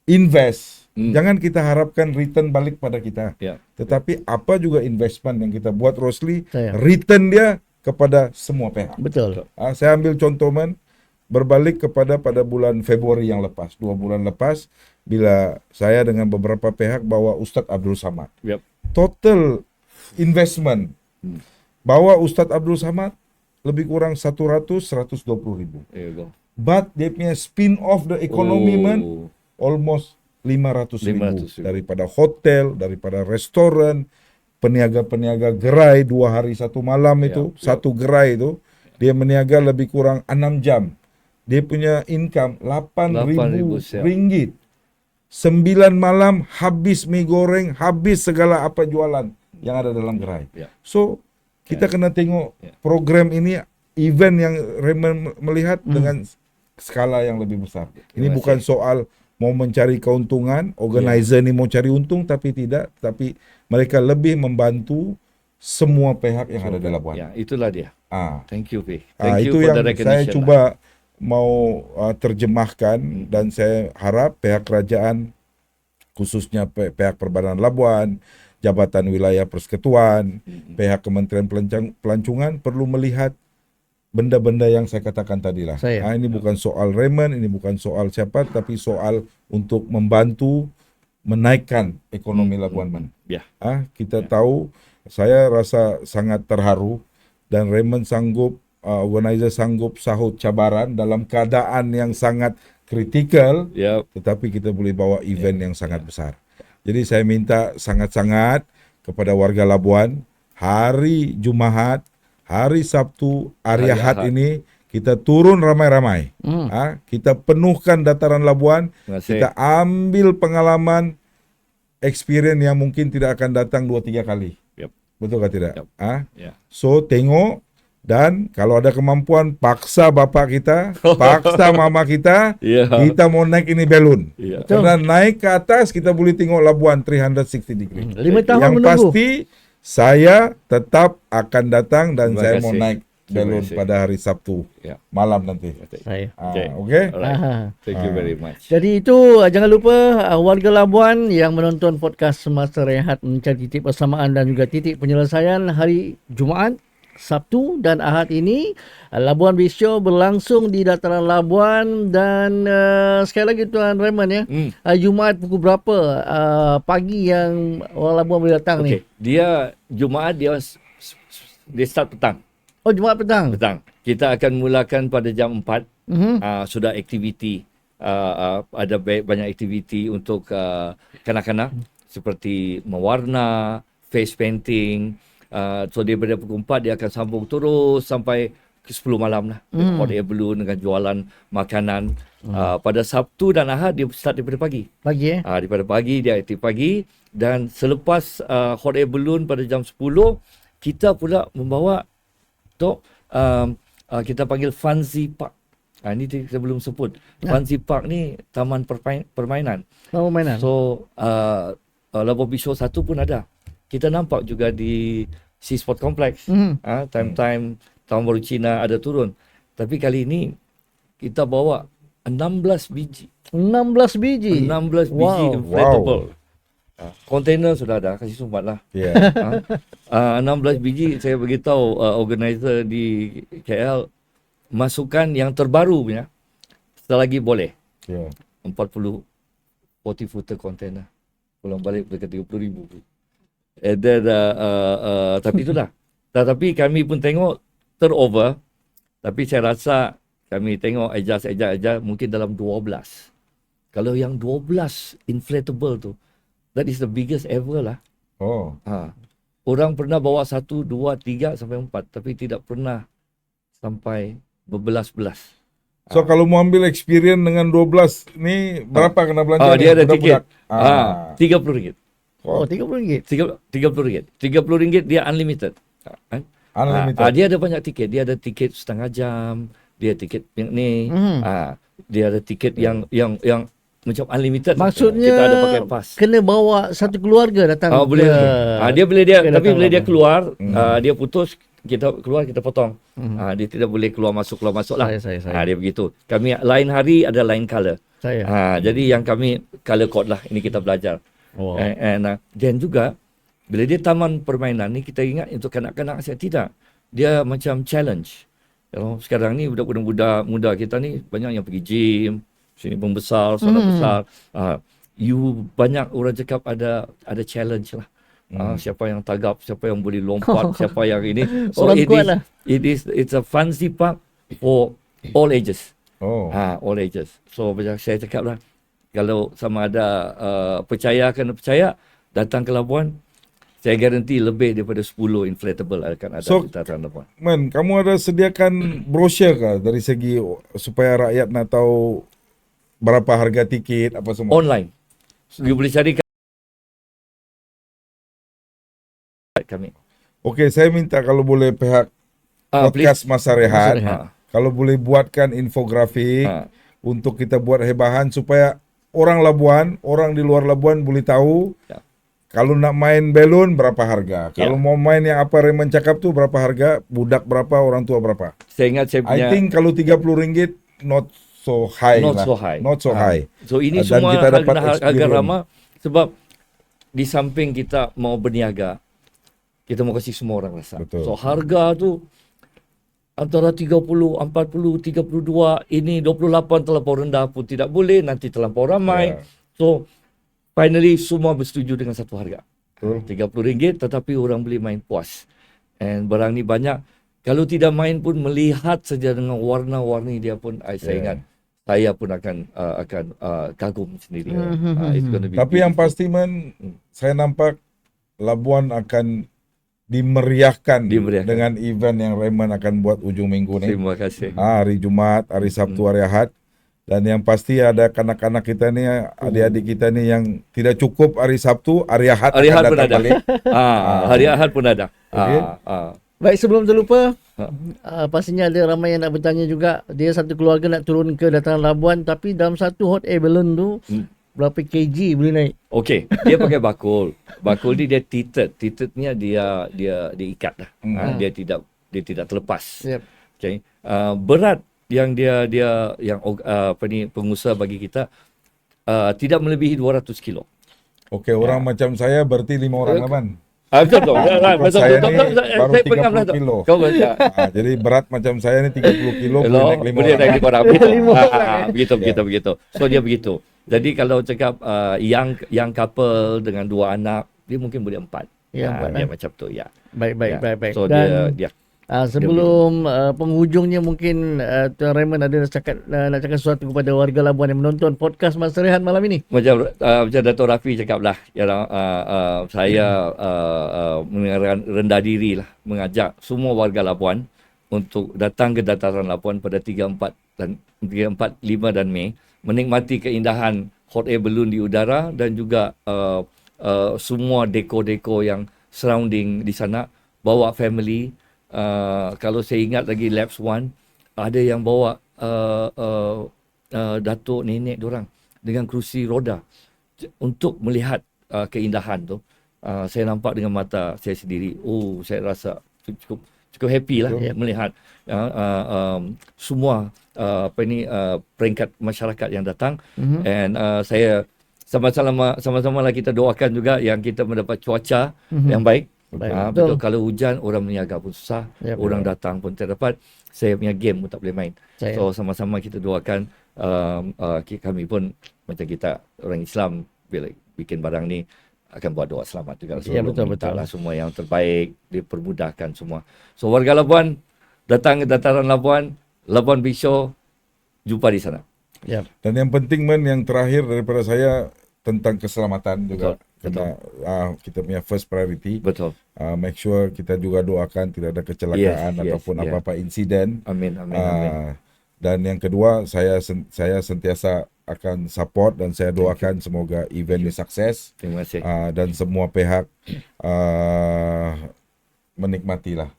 Speaker 2: invest, jangan kita harapkan return balik pada kita. Tetapi apa juga investment yang kita buat, Rosli, return dia kepada semua pihak.
Speaker 1: Betul.
Speaker 2: Saya ambil contoh berbalik pada bulan Februari yang lepas, 2 bulan lepas, bila saya dengan beberapa pihak bawa Ustadz Abdul Samad. Total investment bawa Ustadz Abdul Samad lebih kurang 120 ribu. But dia punya spin off the economy almost 500 ribu. Daripada hotel, daripada restoran, peniaga-peniaga gerai 2 hari 1 malam itu, satu gerai itu, dia meniaga lebih kurang 6 jam. Dia punya income 8.000 ringgit. 9 malam habis mie goreng, habis segala apa jualan yang ada dalam gerai. So, kita kena tengok program ini, event yang Raymond melihat dengan skala yang lebih besar. Ini bukan soal mau mencari keuntungan, organizer ini mau cari untung, tapi tidak. Tapi mereka lebih membantu semua pihak yang ada di Labuan.
Speaker 3: Itulah dia. Thank you, P. Thank you
Speaker 2: itu
Speaker 3: for
Speaker 2: yang
Speaker 3: the recognition.
Speaker 2: saya coba mau terjemahkan, dan saya harap pihak kerajaan, khususnya pihak Perbanan Labuan, Jabatan Wilayah Persekutuan, pihak Kementerian Pelancongan perlu melihat benda-benda yang saya katakan tadi lah. Ini bukan soal Raymond, ini bukan soal siapa, tapi soal untuk membantu menaikkan ekonomi Labuan. Kita tahu, saya rasa sangat terharu, dan Raymond sanggup, organizer sanggup sahut cabaran dalam keadaan yang sangat kritikal, tetapi kita boleh bawa event yang sangat besar. Jadi saya minta sangat-sangat kepada warga Labuan, hari Jumaat, hari Sabtu, hari Ahad ini kita turun ramai-ramai. Kita penuhkan dataran Labuan, kita ambil pengalaman, experience yang mungkin tidak akan datang 2-3 kali. Betul ke tidak? So tengok, dan kalau ada kemampuan, paksa bapak kita, paksa mama kita, kita mau naik ini belun. Karena naik ke atas, kita boleh tengok Labuan 360 degree.
Speaker 1: 5 tahun
Speaker 2: yang
Speaker 1: menunggu.
Speaker 2: pasti, saya tetap akan datang, dan saya mau naik belun pada hari Sabtu malam nanti.
Speaker 1: Saya.
Speaker 2: Oke?
Speaker 3: Thank you very much.
Speaker 1: Jadi itu, jangan lupa warga Labuan yang menonton podcast Semasa Rehat Mencari Titik Persamaan dan juga Titik Penyelesaian hari Jumaat, Sabtu dan Ahad ini, Labuan Beach Show berlangsung di dataran Labuan, dan sekali lagi Tuan Raymond Jumaat pukul berapa pagi yang orang Labuan boleh datang ni?
Speaker 3: Dia Jumaat dia start petang.
Speaker 1: Oh, Jumaat petang.
Speaker 3: Kita akan mulakan pada jam 4. Sudah aktiviti, ada banyak aktiviti untuk kanak-kanak seperti mewarna, face painting. So daripada pukul 4 dia akan sambung terus sampai ke 10 malam lah. Hot air balloon dengan jualan makanan. Pada Sabtu dan Ahad dia start daripada pagi. Daripada pagi dia aktif pagi, dan selepas hot air balloon pada jam 10 kita pula membawa kita panggil Fancy Park. Ini kita belum sebut. Fancy Park ni taman permainan. So Labuan Beach Show 1 pun ada. Kita nampak juga di Sea Sport Complex. Time-time Tahun Baru Cina ada turun. Tapi kali ini kita bawa 16 biji.
Speaker 1: 16 biji
Speaker 3: inflatable. Kontainer sudah ada, kasih sumbat lah. 16 biji, saya beritahu organizer di KL, masukan yang terbaru punya, setelah lagi boleh. 40 footer kontainer. Pulang balik dekat 30,000. And then, tapi itulah. Tetapi kami pun tengok turnover. Tapi saya rasa kami tengok adjust mungkin dalam 12. Kalau yang 12 inflatable tu, that is the biggest ever lah. Orang pernah bawa 1, 2, 3 sampai 4, tapi tidak pernah sampai berbelas-belas.
Speaker 2: So kalau mau ambil experience dengan 12 ni berapa kena belanja?
Speaker 3: Dia ada tiket. RM30.
Speaker 1: Oh, RM30.
Speaker 3: RM30 dia unlimited.
Speaker 2: Unlimited.
Speaker 3: Dia ada banyak tiket. Dia ada tiket setengah jam, dia tiket yang ni. Dia ada tiket yang macam unlimited.
Speaker 1: Maksudnya
Speaker 3: kita ada pakai pass.
Speaker 1: kena bawa satu keluarga datang.
Speaker 3: Boleh. Dia boleh dia, tapi bila dia keluar, dia putus, kita keluar, kita potong. Dia tidak boleh keluar masuk lah.
Speaker 1: Saya.
Speaker 3: Dia begitu. Kami lain hari ada lain color. Jadi yang kami color code lah. Ini kita belajar. Dan juga bila dia taman permainan ni, kita ingat untuk kanak-kanak saya tidak. Dia macam challenge. Sekarang ni budak-budak muda kita ni banyak yang pergi gym, sini pembesar, sana besar. Banyak orang cakap ada challenge lah. Siapa yang tagap, siapa yang boleh lompat, siapa yang ini. So it's a fancy park for all ages. All ages. So macam saya cakap lah, kalau sama ada percaya, datang ke Labuan, saya garanti lebih daripada 10 inflatable akan ada di Dataran Labuan.
Speaker 2: Man, kamu ada sediakan brosur kah dari segi supaya rakyat nak tahu berapa harga tiket apa semua?
Speaker 3: Online. You boleh cari kami.
Speaker 2: Okey, saya minta kalau boleh pihak podcast Masa Rehat, kalau boleh buatkan infografik untuk kita buat hebahan supaya orang Labuan, orang di luar Labuan boleh tahu kalau nak main belon berapa harga. Kalau mau main yang apa Raymond cakap tu berapa harga, budak berapa, orang tua berapa.
Speaker 3: Saya ingat saya punya,
Speaker 2: I think kalau RM30 not so high. Not so high.
Speaker 3: So ini
Speaker 2: Dan
Speaker 3: semua
Speaker 2: kita dapat
Speaker 3: harga ramah sebab di samping kita mau berniaga, kita mau kasih semua orang rasa.
Speaker 2: Betul.
Speaker 3: So harga tu antara 30, 40, 32, ini 28 terlampau rendah pun tidak boleh, nanti terlampau ramai. So finally semua bersetuju dengan satu harga. RM30 tetapi orang boleh main puas. And barang ni banyak. Kalau tidak main pun melihat saja dengan warna-warni dia pun saya ingat saya pun akan kagum sendiri.
Speaker 2: Tapi yang pasti saya nampak Labuan akan dimeriahkan dengan event yang Raymond akan buat ujung minggu ni.
Speaker 3: Terima kasih.
Speaker 2: Hari Jumaat, hari Sabtu, hari Ahad. Dan yang pasti ada kanak-kanak kita ni, adik-adik kita ni yang tidak cukup hari Sabtu, hari Ahad
Speaker 3: hari
Speaker 2: akan
Speaker 3: Ahad pun
Speaker 2: datang
Speaker 3: ada.
Speaker 2: balik.
Speaker 3: Hari Ahad pun ada.
Speaker 1: Baik, sebelum terlupa, pastinya ada ramai yang nak bertanya juga. Dia satu keluarga nak turun ke Dataran Labuan, tapi dalam satu hot air balloon tu, berapa kg boleh naik?
Speaker 3: Okey, dia pakai bakul. Bakul ni dia tethered. Tetherednya dia ikat dah. Dia tidak terlepas. Okey. Berat yang pengusaha bagi kita tidak melebihi 200 kilo.
Speaker 2: Okey, orang macam saya berarti 5 orang Laban.
Speaker 3: Betul.
Speaker 2: Saya ni baru 30 kilo.
Speaker 3: Kau baca.
Speaker 2: Jadi berat macam saya ni 30 kilo boleh naik 5 orang.
Speaker 3: Begitu. So dia begitu. Jadi kalau cakap young couple dengan 2 anak, dia mungkin boleh 4. Dia macam tu ya.
Speaker 1: Baik.
Speaker 3: So
Speaker 1: dan
Speaker 3: dia
Speaker 1: sebelum penghujungnya mungkin Tuan Raymond ada nak cakap sesuatu kepada warga Labuan yang menonton podcast Masa Rehat malam ini.
Speaker 3: Macam Dato' Rafi cakaplah, saya rendah diri lah mengajak semua warga Labuan untuk datang ke Dataran Labuan pada 3, 4, 5 dan Mei, menikmati keindahan hot air balloon di udara dan juga semua deko-deko yang surrounding di sana. Bawa family. Kalau saya ingat lagi Labs 1, ada yang bawa datuk nenek diorang dengan kerusi roda untuk melihat keindahan tu. Saya nampak dengan mata saya sendiri. Saya rasa cukup happy lah melihat semua peringkat masyarakat yang datang. And saya sama-sama lah kita doakan juga yang kita mendapat cuaca yang baik. Betul. Kalau hujan orang berniaga pun susah, orang datang pun tidak dapat. Saya punya game pun tak boleh main. So sama-sama kita doakan. Kami pun macam kita orang Islam bila bikin barang ni akan buat doa selamat juga. Betul. Semua yang terbaik dipermudahkan semua. So warga Labuan datang ke Dataran Labuan, Labuan Big Show, jumpa di sana.
Speaker 2: Dan yang penting yang terakhir daripada saya tentang keselamatan juga. Kita punya first priority.
Speaker 3: Betul.
Speaker 2: Make sure kita juga doakan tidak ada kecelakaan ataupun apa-apa insiden.
Speaker 3: Amin.
Speaker 2: Dan yang kedua, saya sentiasa akan support dan saya doakan semoga event ini sukses.
Speaker 3: Terima kasih.
Speaker 2: Dan semua pihak menikmatilah.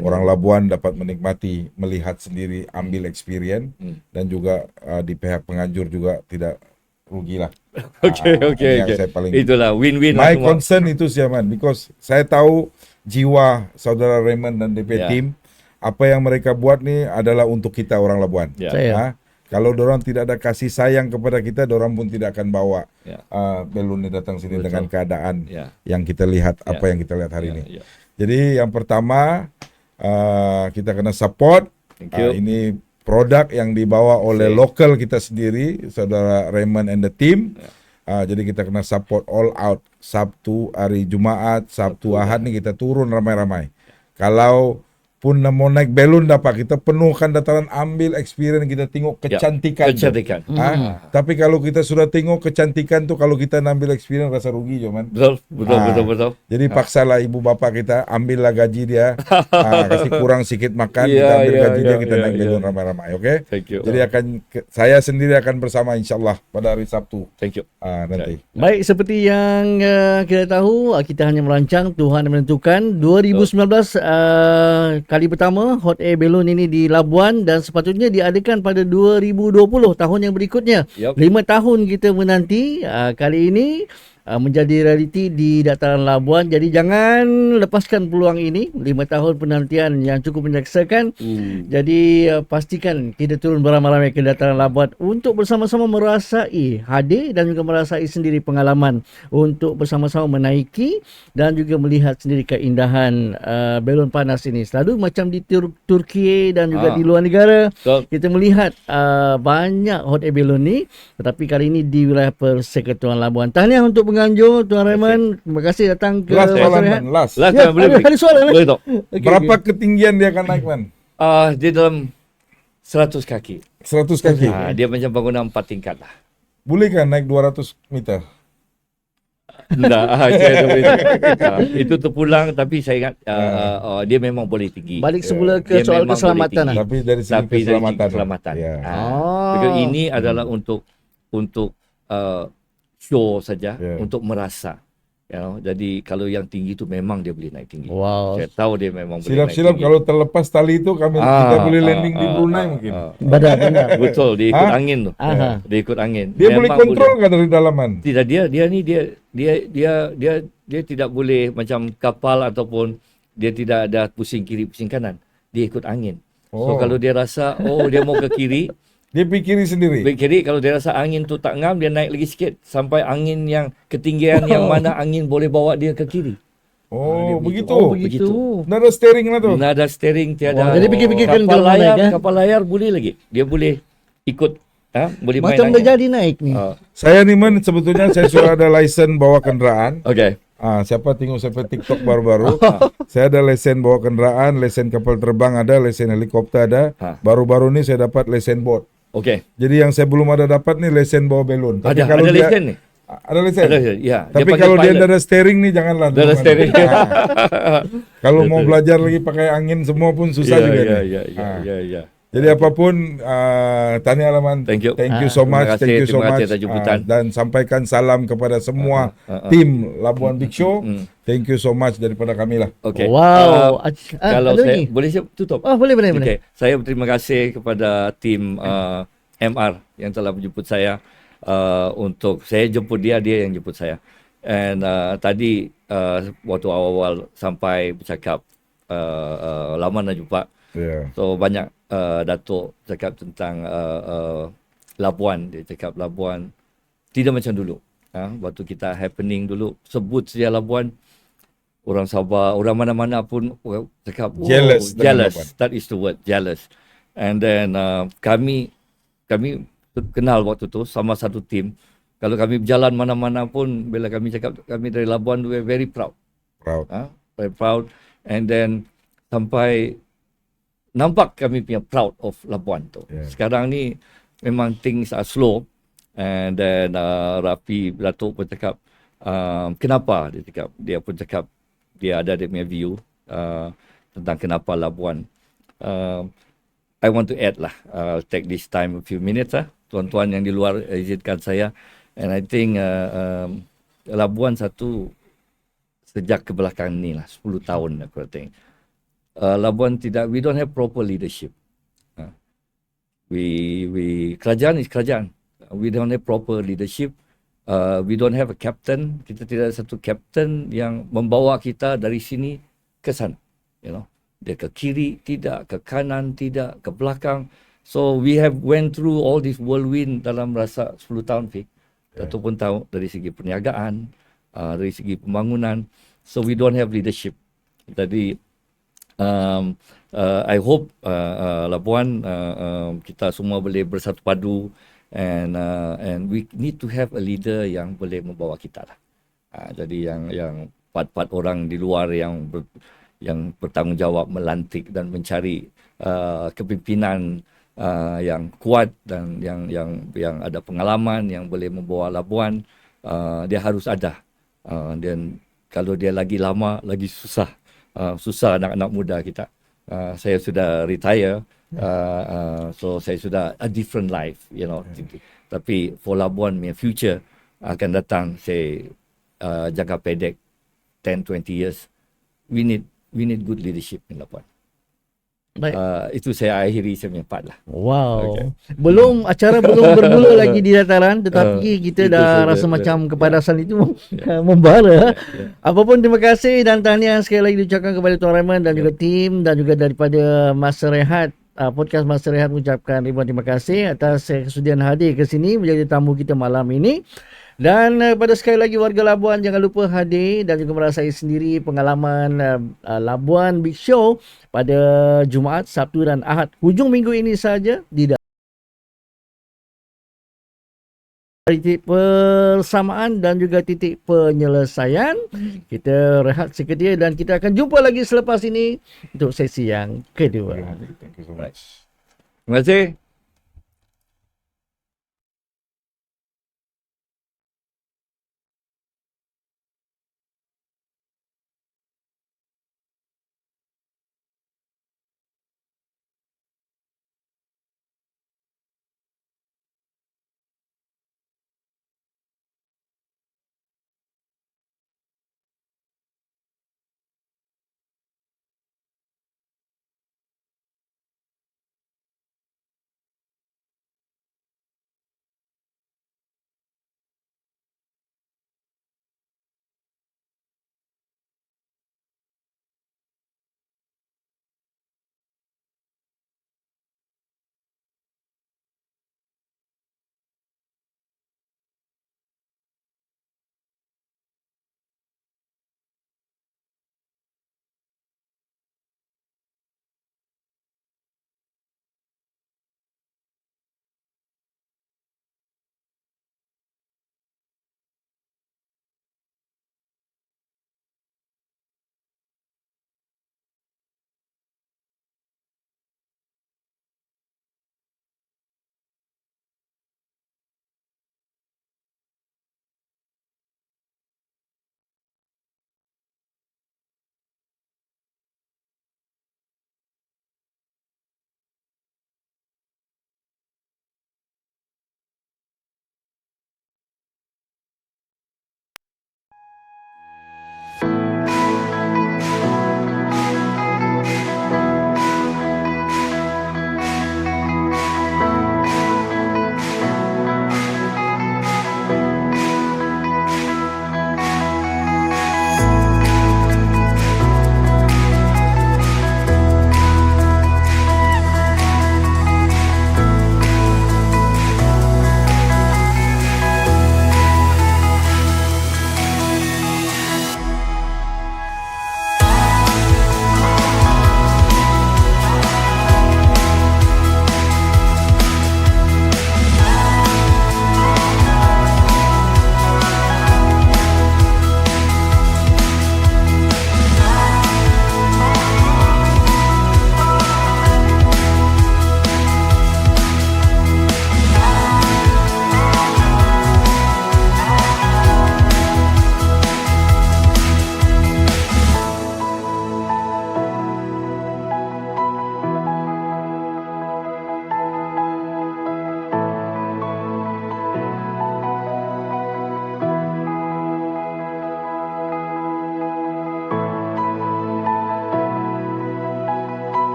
Speaker 2: Orang Labuan dapat menikmati, melihat sendiri, ambil experience dan juga di pihak penganjur juga tidak rugilah.
Speaker 3: Okay, okay,
Speaker 2: Yang
Speaker 3: okay.
Speaker 2: saya paling
Speaker 3: Itulah win-win lah
Speaker 2: my
Speaker 3: semua.
Speaker 2: concern itu Siaman, because saya tahu jiwa saudara Raymond dan DP
Speaker 3: Ya.
Speaker 2: team, apa yang mereka buat nih adalah untuk kita orang Labuan.
Speaker 3: Ya.
Speaker 1: Saya.
Speaker 2: Kalau dorang tidak ada kasih sayang kepada kita, dorang pun tidak akan bawa
Speaker 3: Ya.
Speaker 2: Belon ini datang sini
Speaker 3: Betul.
Speaker 2: dengan keadaan
Speaker 3: Ya.
Speaker 2: yang kita lihat,
Speaker 3: Ya.
Speaker 2: apa yang kita lihat hari
Speaker 3: Ya,
Speaker 2: ini.
Speaker 3: ya.
Speaker 2: Jadi yang pertama kita kena support.
Speaker 3: Thank you.
Speaker 2: Ini produk yang dibawa oleh
Speaker 3: Same.
Speaker 2: lokal kita sendiri, saudara Raymond and the team. Jadi kita kena support all out. Sabtu, hari Jumaat, Sabtu, Ahad nih kita turun ramai-ramai. Kalau pun mau naik belon dapat, kita penuhkan dataran, ambil experience, kita tengok kecantikan.
Speaker 3: Kecantikan.
Speaker 2: Tapi kalau kita sudah tengok kecantikan tuh, kalau kita ambil experience rasa rugi Joman.
Speaker 3: Betul, betul, betul, betul.
Speaker 2: Jadi paksalah ibu bapak kita, ambillah gaji dia, kasih kurang sikit makan,
Speaker 3: Ya,
Speaker 2: kita ambil
Speaker 3: ya,
Speaker 2: gaji
Speaker 3: ya,
Speaker 2: dia, kita
Speaker 3: ya,
Speaker 2: naik
Speaker 3: ya.
Speaker 2: belon ramai-ramai, oke?
Speaker 3: Thank you.
Speaker 2: Jadi saya sendiri akan bersama insyaallah pada hari Sabtu
Speaker 3: Thank you.
Speaker 2: nanti.
Speaker 1: Baik, seperti yang kita tahu, kita hanya merancang, Tuhan yang menentukan. 2019 kali pertama Hot Air Balloon ini di Labuan, dan sepatutnya diadakan pada 2020, tahun yang berikutnya.
Speaker 3: Yup.
Speaker 1: 5 tahun kita menanti, kali ini menjadi realiti di dataran Labuan. Jadi jangan lepaskan peluang ini, 5 tahun penantian yang cukup menyaksakan. Jadi pastikan kita turun beramai-ramai ke dataran Labuan untuk bersama-sama merasai hadir dan juga merasai sendiri pengalaman untuk bersama-sama menaiki dan juga melihat sendiri keindahan belon panas ini. Selalu macam di Turki dan juga di luar negara,
Speaker 3: Betul.
Speaker 1: kita melihat banyak hot air balloon ni, tetapi kali ini di wilayah Persekutuan Labuan. Tahniah untuk penganjur Tuan Raymond. Terima kasih datang ke
Speaker 2: Last
Speaker 1: Pasar
Speaker 2: soalan
Speaker 1: Rehat.
Speaker 2: man, last.
Speaker 3: Last
Speaker 1: Ya,
Speaker 3: boleh.
Speaker 1: ada soalan.
Speaker 3: Boleh tak?
Speaker 1: Okey,
Speaker 2: Berapa
Speaker 1: okey.
Speaker 2: ketinggian dia akan naik man?
Speaker 3: Dia dalam 100 kaki.
Speaker 2: 100 kaki.
Speaker 3: Dia macam bangunan 4 tingkat lah.
Speaker 2: Boleh kan naik 200 meter?
Speaker 3: Tak, saya tak boleh. Itu terpulang, tapi saya ingat dia memang boleh tinggi.
Speaker 1: Balik semula ke
Speaker 3: Dia
Speaker 1: soal
Speaker 3: memang
Speaker 1: keselamatan
Speaker 3: boleh
Speaker 1: lah.
Speaker 2: Tapi dari segi
Speaker 3: Tapi dari segi
Speaker 2: keselamatan.
Speaker 3: keselamatan.
Speaker 2: Ya.
Speaker 3: Because ini adalah untuk show saja,
Speaker 2: Ya.
Speaker 3: untuk merasa. Jadi kalau yang tinggi itu memang dia boleh naik tinggi.
Speaker 1: Wow.
Speaker 3: Saya tahu dia memang boleh
Speaker 2: Silap-silap
Speaker 3: naik tinggi.
Speaker 2: kalau terlepas tali itu kita boleh landing di Brunei mungkin.
Speaker 1: Benar.
Speaker 3: Betul, dia ikut
Speaker 2: Ha?
Speaker 3: angin tu.
Speaker 1: Aha.
Speaker 3: Dia ikut angin.
Speaker 2: Dia boleh
Speaker 3: Memang
Speaker 2: kontrol kan dari dalaman?
Speaker 3: Tidak, dia tidak boleh macam kapal ataupun dia tidak ada pusing kiri pusing kanan. Dia ikut angin. So
Speaker 2: Oh.
Speaker 3: kalau dia rasa dia mau ke kiri,
Speaker 2: Dia pikiri sendiri.
Speaker 3: ke kiri, kalau dia rasa angin tu tak ngam, dia naik lagi sikit sampai angin yang ketinggian yang mana angin boleh bawa dia ke kiri.
Speaker 2: Oh, begitu.
Speaker 1: Oh, begitu.
Speaker 2: Nggak ada steering lah tuh.
Speaker 3: Nada steering tiada.
Speaker 1: Jadi fikir-fikirkan
Speaker 3: kapal
Speaker 1: kalau nak
Speaker 3: layar,
Speaker 1: naik,
Speaker 3: kapal layar boleh lagi. Dia boleh ikut boleh main
Speaker 1: Macam dah
Speaker 3: angin.
Speaker 1: jadi naik ni.
Speaker 2: Saya ni man, sebetulnya saya sudah ada lesen bawa kendaraan.
Speaker 3: Okay.
Speaker 2: Siapa tengok saya TikTok baru-baru. Saya ada lesen bawa kendaraan, lesen kapal terbang ada, lesen helikopter ada. Baru-baru ni saya dapat lesen boat.
Speaker 3: Okay.
Speaker 2: Jadi yang saya belum ada dapat ni lesen bawa belon. Tapi
Speaker 3: Ada
Speaker 2: kalau dia,
Speaker 3: lesen ni.
Speaker 2: Ada lesen.
Speaker 3: Ada lesen, ya. Dia
Speaker 2: Tapi
Speaker 3: panggil
Speaker 2: kalau dia
Speaker 3: pilot.
Speaker 2: ada steering ni janganlah.
Speaker 3: Dah ada
Speaker 2: teman-teman.
Speaker 3: steering.
Speaker 2: Kalau mau belajar lagi pakai angin semua pun susah juga nih.
Speaker 3: Ya.
Speaker 2: Jadi apapun, tahniah Laman.
Speaker 3: Thank you.
Speaker 2: Thank you so
Speaker 3: Terima
Speaker 2: much.
Speaker 3: kasih,
Speaker 2: Thank you so
Speaker 3: terima kasih
Speaker 2: much.
Speaker 3: atas jemputan.
Speaker 2: Dan sampaikan salam kepada semua tim Labuan Big Show. Thank you so much daripada kami lah.
Speaker 3: Okay.
Speaker 1: Wow.
Speaker 3: Kalau
Speaker 1: ada
Speaker 3: saya
Speaker 1: lagi?
Speaker 3: boleh saya tutup.
Speaker 1: Oh, boleh.
Speaker 3: Okay. Saya berterima kasih kepada tim MR yang telah menjemput saya untuk saya jemput dia yang jemput saya. And tadi waktu awal-awal sampai bercakap lama nak jumpa.
Speaker 2: Yeah.
Speaker 3: So banyak Datuk cakap tentang Labuan. Dia cakap Labuan tidak macam dulu. Waktu kita happening dulu, sebut saja Labuan, orang Sabah, orang mana-mana pun cakap
Speaker 2: Jealous dengan Labuan.
Speaker 3: That is the word, jealous. And then kami kenal waktu tu sama satu tim. Kalau kami berjalan mana-mana pun, bila kami cakap kami dari Labuan, we are very proud.
Speaker 2: Proud.
Speaker 3: Very proud. And then sampai nampak kami punya proud of Labuan tu.
Speaker 2: Yeah.
Speaker 3: Sekarang ni memang things are slow. And then Rafi Datuk pun cakap, kenapa? Dia pun cakap dia ada dia punya view tentang kenapa Labuan. I want to add lah, take this time a few minutes tuan-tuan yang di luar izinkan saya. And I think Labuan satu sejak ke belakang ni lah, 10 tahun aku think. Labuan we don't have proper leadership. Kerajaan is kerajaan. We don't have proper leadership. We don't have a captain. Kita tidak ada satu captain yang membawa kita dari sini ke sana. Dia ke kiri tidak, ke kanan tidak, ke belakang. So we have went through all this whirlwind dalam rasa 10 tahun, Fik. Ataupun tahu dari segi perniagaan, dari segi pembangunan. So we don't have leadership. Jadi I hope Labuan kita semua boleh bersatu padu, and we need to have a leader yang boleh membawa kita lah. Jadi yang part-part orang di luar yang bertanggungjawab melantik dan mencari kepimpinan yang kuat dan yang ada pengalaman, yang boleh membawa Labuan, dia harus ada. Dan kalau dia lagi lama, lagi susah anak-anak muda kita. Saya sudah retire, so saya sudah a different life, Tapi for Labuan punya future akan datang, saya jangka pendek 10-20 years, we need good leadership in Labuan. Baik. Itu saya akhiri saya punya part lah.
Speaker 1: Wow. Okay. Acara belum bermula lagi di dataran, tetapi kita dah rasa macam kepadasan itu membara. Apapun, terima kasih dan tahniah sekali lagi diucapkan kepada Tuan Raymond dan juga tim, dan juga daripada Masa Rehat, podcast Masa Rehat mengucapkan ribuan terima kasih atas kesudian hadir ke sini menjadi tamu kita malam ini. Dan pada sekali lagi warga Labuan, jangan lupa hadir dan juga merasai sendiri pengalaman Labuan Big Show pada Jumaat, Sabtu dan Ahad hujung minggu ini saja di titik persamaan dan juga titik penyelesaian. Kita rehat seketika dan kita akan jumpa lagi selepas ini untuk sesi yang kedua.
Speaker 2: Thank you so much.
Speaker 3: Terima kasih.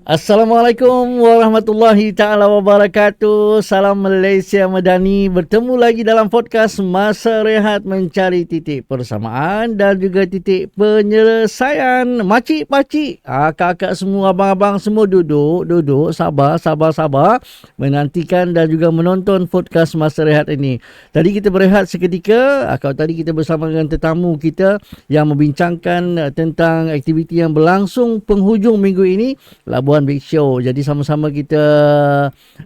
Speaker 1: Assalamualaikum warahmatullahi ta'ala wabarakatuh. Salam Malaysia Madani. Bertemu lagi dalam podcast Masa Rehat Mencari Titik Persamaan dan juga titik penyelesaian. Makcik, pakcik, kakak semua, abang-abang semua duduk, sabar. Menantikan dan juga menonton podcast Masa Rehat ini. Tadi kita berehat seketika. Kalau tadi kita bersama dengan tetamu kita yang membincangkan tentang aktiviti yang berlangsung penghujung minggu ini, Labuan Big Show. Jadi sama-sama kita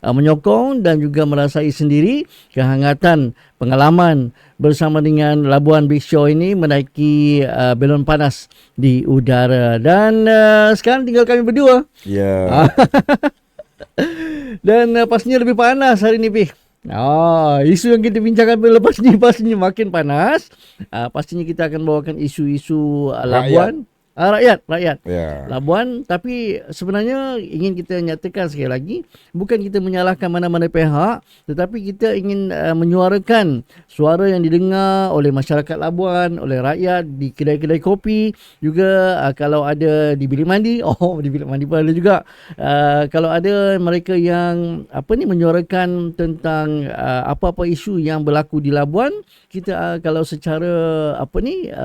Speaker 1: menyokong dan juga merasai sendiri kehangatan pengalaman bersama dengan Labuan Big Show ini menaiki belon panas di udara. Dan sekarang tinggal kami berdua.
Speaker 2: Ya.
Speaker 1: Dan pastinya lebih panas hari ini, Pi. Isu yang kita bincangkan lepas ni pastinya makin panas. Pastinya kita akan bawakan isu-isu Labuan. Rakyat.
Speaker 2: Ya.
Speaker 1: Labuan, tapi sebenarnya ingin kita nyatakan sekali lagi, bukan kita menyalahkan mana-mana pihak, tetapi kita ingin menyuarakan suara yang didengar oleh masyarakat Labuan, oleh rakyat di kedai-kedai kopi, juga kalau ada di bilik mandi, di bilik mandi pun ada juga. Kalau ada mereka yang menyuarakan tentang apa-apa isu yang berlaku di Labuan, kita kalau secara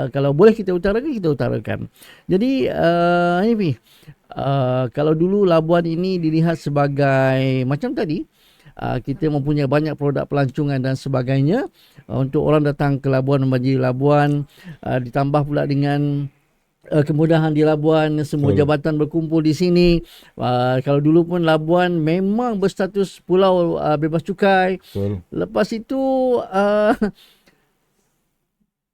Speaker 1: kalau boleh kita utarakan. Jadi ini kalau dulu Labuan ini dilihat sebagai macam tadi, kita mempunyai banyak produk pelancongan dan sebagainya untuk orang datang ke Labuan, membanjiri Labuan, ditambah pula dengan kemudahan di Labuan, semua jabatan berkumpul di sini. Kalau dulu pun Labuan memang berstatus pulau bebas cukai. Lepas itu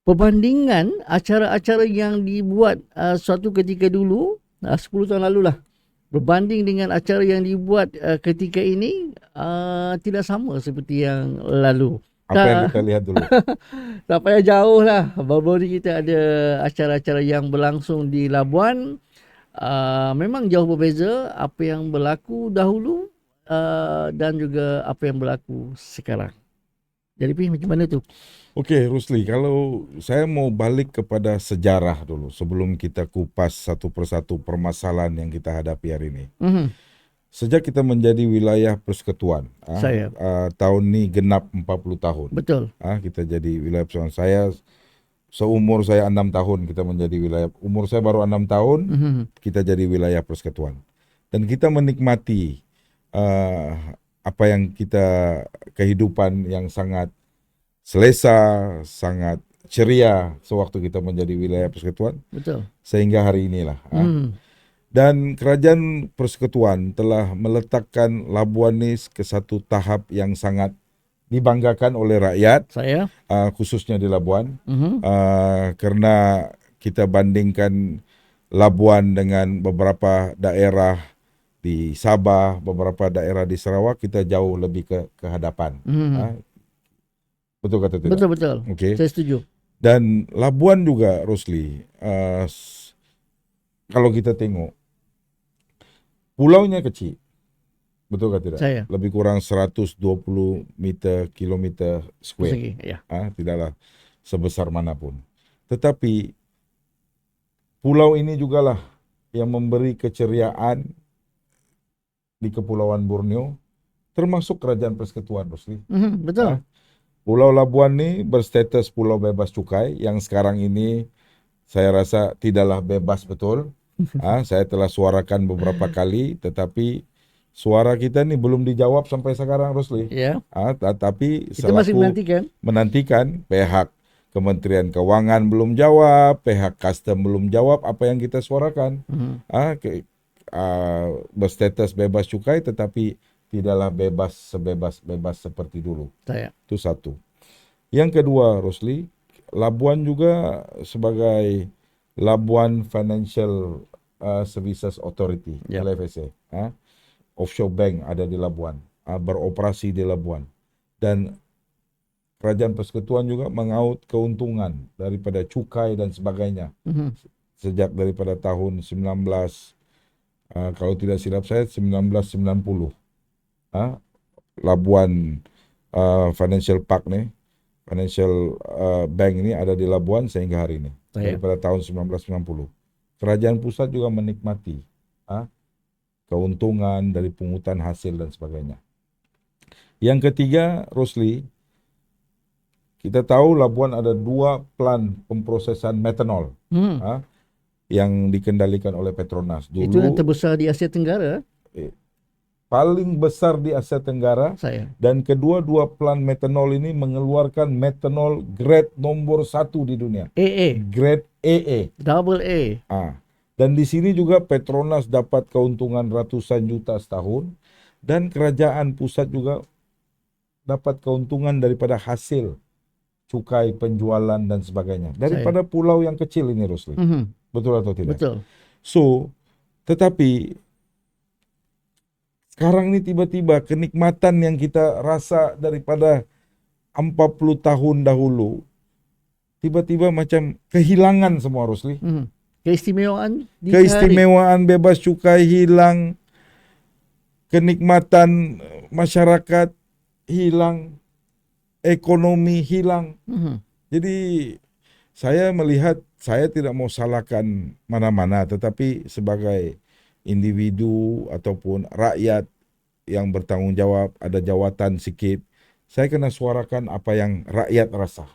Speaker 1: perbandingan acara-acara yang dibuat suatu ketika dulu, 10 tahun lalu lah, berbanding dengan acara yang dibuat ketika ini, tidak sama seperti yang lalu.
Speaker 2: Apa yang kita lihat dulu?
Speaker 1: Tak payah jauh lah. Baru-baru ni kita ada acara-acara yang berlangsung di Labuan. Memang jauh berbeza apa yang berlaku dahulu dan juga apa yang berlaku sekarang. Jadi macam mana tu?
Speaker 2: Okey, Rusli, kalau saya mau balik kepada sejarah dulu sebelum kita kupas satu persatu permasalahan yang kita hadapi hari ini. Sejak kita menjadi wilayah persekutuan, tahun ini genap 40 tahun.
Speaker 1: Betul.
Speaker 2: Kita jadi wilayah persekutuan. Seumur saya 6 tahun kita menjadi wilayah, umur saya baru 6 tahun, kita jadi wilayah persekutuan. Dan kita menikmati apa yang kehidupan yang sangat selesa, sangat ceria sewaktu kita menjadi wilayah persekutuan.
Speaker 1: Betul.
Speaker 2: Sehingga hari inilah. Dan kerajaan persekutuan telah meletakkan Labuan ini ke satu tahap yang sangat dibanggakan oleh rakyat. Khususnya di Labuan. Karena kita bandingkan Labuan dengan beberapa daerah di Sabah, beberapa daerah di Sarawak, kita jauh lebih ke hadapan. Betul kata tidak?
Speaker 1: Betul.
Speaker 2: Okay.
Speaker 1: Saya setuju.
Speaker 2: Dan Labuan juga, Rusli, kalau kita tengok, pulaunya kecil. Betul kata tidak? Lebih kurang 120 kilometer square. Tidaklah sebesar manapun. Tetapi pulau ini jugalah yang memberi keceriaan di Kepulauan Borneo, termasuk kerajaan persekutuan, Rusli.
Speaker 1: Betul.
Speaker 2: Pulau Labuan ini berstatus pulau bebas cukai yang sekarang ini saya rasa tidaklah bebas betul. Saya telah suarakan beberapa kali, tetapi suara kita ini belum dijawab sampai sekarang, Rusli. Tapi
Speaker 1: kita masih
Speaker 2: menantikan pihak Kementerian Keuangan belum jawab, pihak custom belum jawab apa yang kita suarakan. Berstatus bebas cukai tetapi tidaklah sebebas seperti dulu. Itu satu. Yang kedua, Rusli, Labuan juga sebagai Labuan Financial Services Authority, LFSA. Offshore bank ada di Labuan, beroperasi di Labuan. Dan kerajaan persekutuan juga mengaut keuntungan daripada cukai dan sebagainya. Sejak daripada tahun kalau tidak silap saya 1990. Labuan Financial Park nih, Financial Bank ini ada di Labuan sehingga hari ini. Daripada tahun 1990. Kerajaan pusat juga menikmati keuntungan dari pungutan hasil dan sebagainya. Yang ketiga, Rosli, kita tahu Labuan ada 2 plant pemprosesan metanol yang dikendalikan oleh Petronas. Dulu,
Speaker 1: itu yang terbesar di Asia Tenggara.
Speaker 2: Paling besar di Asia Tenggara. Dan kedua-dua plant metanol ini mengeluarkan metanol grade nomor 1 di dunia. Grade AA.
Speaker 1: Double A.
Speaker 2: Dan di sini juga Petronas dapat keuntungan ratusan juta setahun, dan kerajaan pusat juga dapat keuntungan daripada hasil cukai, penjualan dan sebagainya. Daripada pulau yang kecil ini, Rosli. Betul atau tidak?
Speaker 1: Betul.
Speaker 2: So, tetapi sekarang ini tiba-tiba kenikmatan yang kita rasa daripada 40 tahun dahulu, tiba-tiba macam kehilangan semua, Rosli. Keistimewaan bebas cukai hilang, kenikmatan masyarakat hilang, ekonomi hilang. Jadi saya melihat, saya tidak mau salahkan mana-mana, tetapi sebagai individu ataupun rakyat yang bertanggung jawab, ada jawatan sikit, saya kena suarakan apa yang rakyat rasa.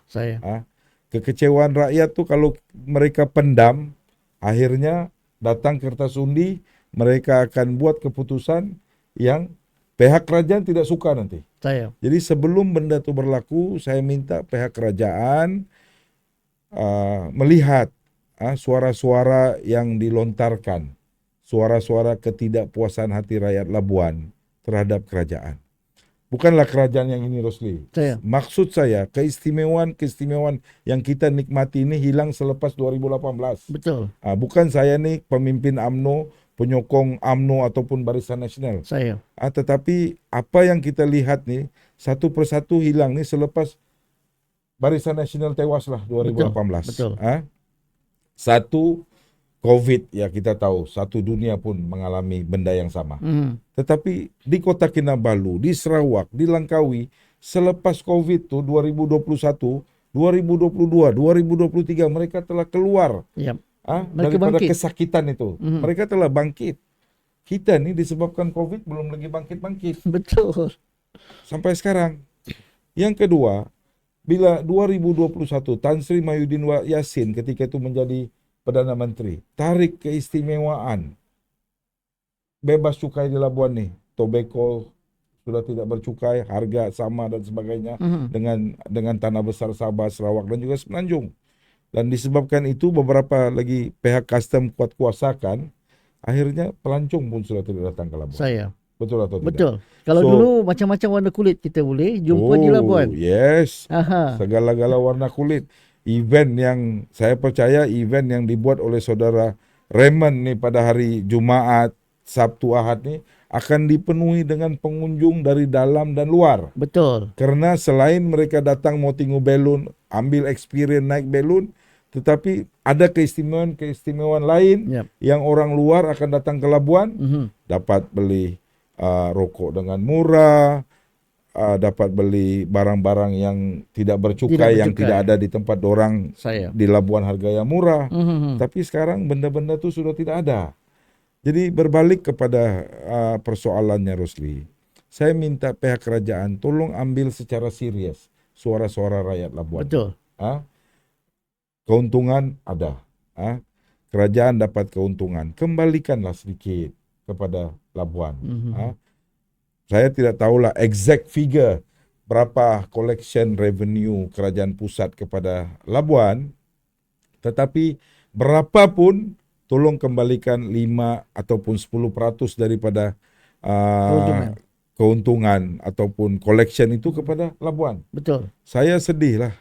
Speaker 2: Kekecewaan rakyat tuh kalau mereka pendam, akhirnya datang kertas undi, mereka akan buat keputusan yang pihak kerajaan tidak suka nanti. Jadi sebelum benda itu berlaku, saya minta pihak kerajaan melihat suara-suara yang dilontarkan, suara-suara ketidakpuasan hati rakyat Labuan terhadap kerajaan. Bukanlah kerajaan yang ini, Rosli. Maksud saya, keistimewaan yang kita nikmati ini hilang selepas 2018.
Speaker 1: Betul.
Speaker 2: Bukan saya nih pemimpin UMNO, penyokong UMNO ataupun Barisan Nasional. Tetapi apa yang kita lihat nih, satu persatu hilang nih selepas Barisan Nasional tewaslah 2018.
Speaker 1: Betul.
Speaker 2: Satu, COVID, ya kita tahu satu dunia pun mengalami benda yang sama. Tetapi di Kota Kinabalu, di Sarawak, di Langkawi, selepas COVID tuh 2021, 2022, 2023 mereka telah keluar daripada kesakitan itu. Mereka telah bangkit. Kita nih disebabkan COVID belum lagi bangkit-bangkit.
Speaker 1: Betul.
Speaker 2: Sampai sekarang. Yang kedua, bila 2021 Tan Sri Mahyudin Yassin ketika itu menjadi Perdana Menteri, tarik keistimewaan bebas cukai di Labuan nih, tobacco sudah tidak bercukai, harga sama dan sebagainya dengan tanah besar Sabah, Sarawak dan juga Semenanjung. Dan disebabkan itu beberapa lagi pihak custom kuat kuasakan, akhirnya pelancong pun sudah tidak datang ke Labuan. Betul atau tidak?
Speaker 1: Betul. Kalau dulu macam-macam warna kulit kita boleh jumpa di Labuan.
Speaker 2: Yes. Segala-gala warna kulit. Event yang saya percaya event yang dibuat oleh saudara Raymond nih pada hari Jumaat, Sabtu, Ahad nih akan dipenuhi dengan pengunjung dari dalam dan luar.
Speaker 1: Betul.
Speaker 2: Karena selain mereka datang mau tengok belon, ambil experience naik belon, tetapi ada keistimewaan lain yang orang luar akan datang ke Labuan, dapat beli rokok dengan murah, dapat beli barang-barang yang tidak bercukai, yang tidak ada di tempat orang di Labuan harga yang murah. Tapi sekarang benda-benda itu sudah tidak ada. Jadi berbalik kepada persoalannya, Rosli, saya minta pihak kerajaan tolong ambil secara serius suara-suara rakyat Labuan.
Speaker 1: Betul.
Speaker 2: Keuntungan ada, kerajaan dapat keuntungan, kembalikanlah sedikit kepada Labuan. Saya tidak tahulah exact figure berapa collection revenue kerajaan pusat kepada Labuan, tetapi berapapun tolong kembalikan 5 ataupun 10% daripada keuntungan ataupun collection itu kepada Labuan.
Speaker 1: Betul.
Speaker 2: Saya sedih lah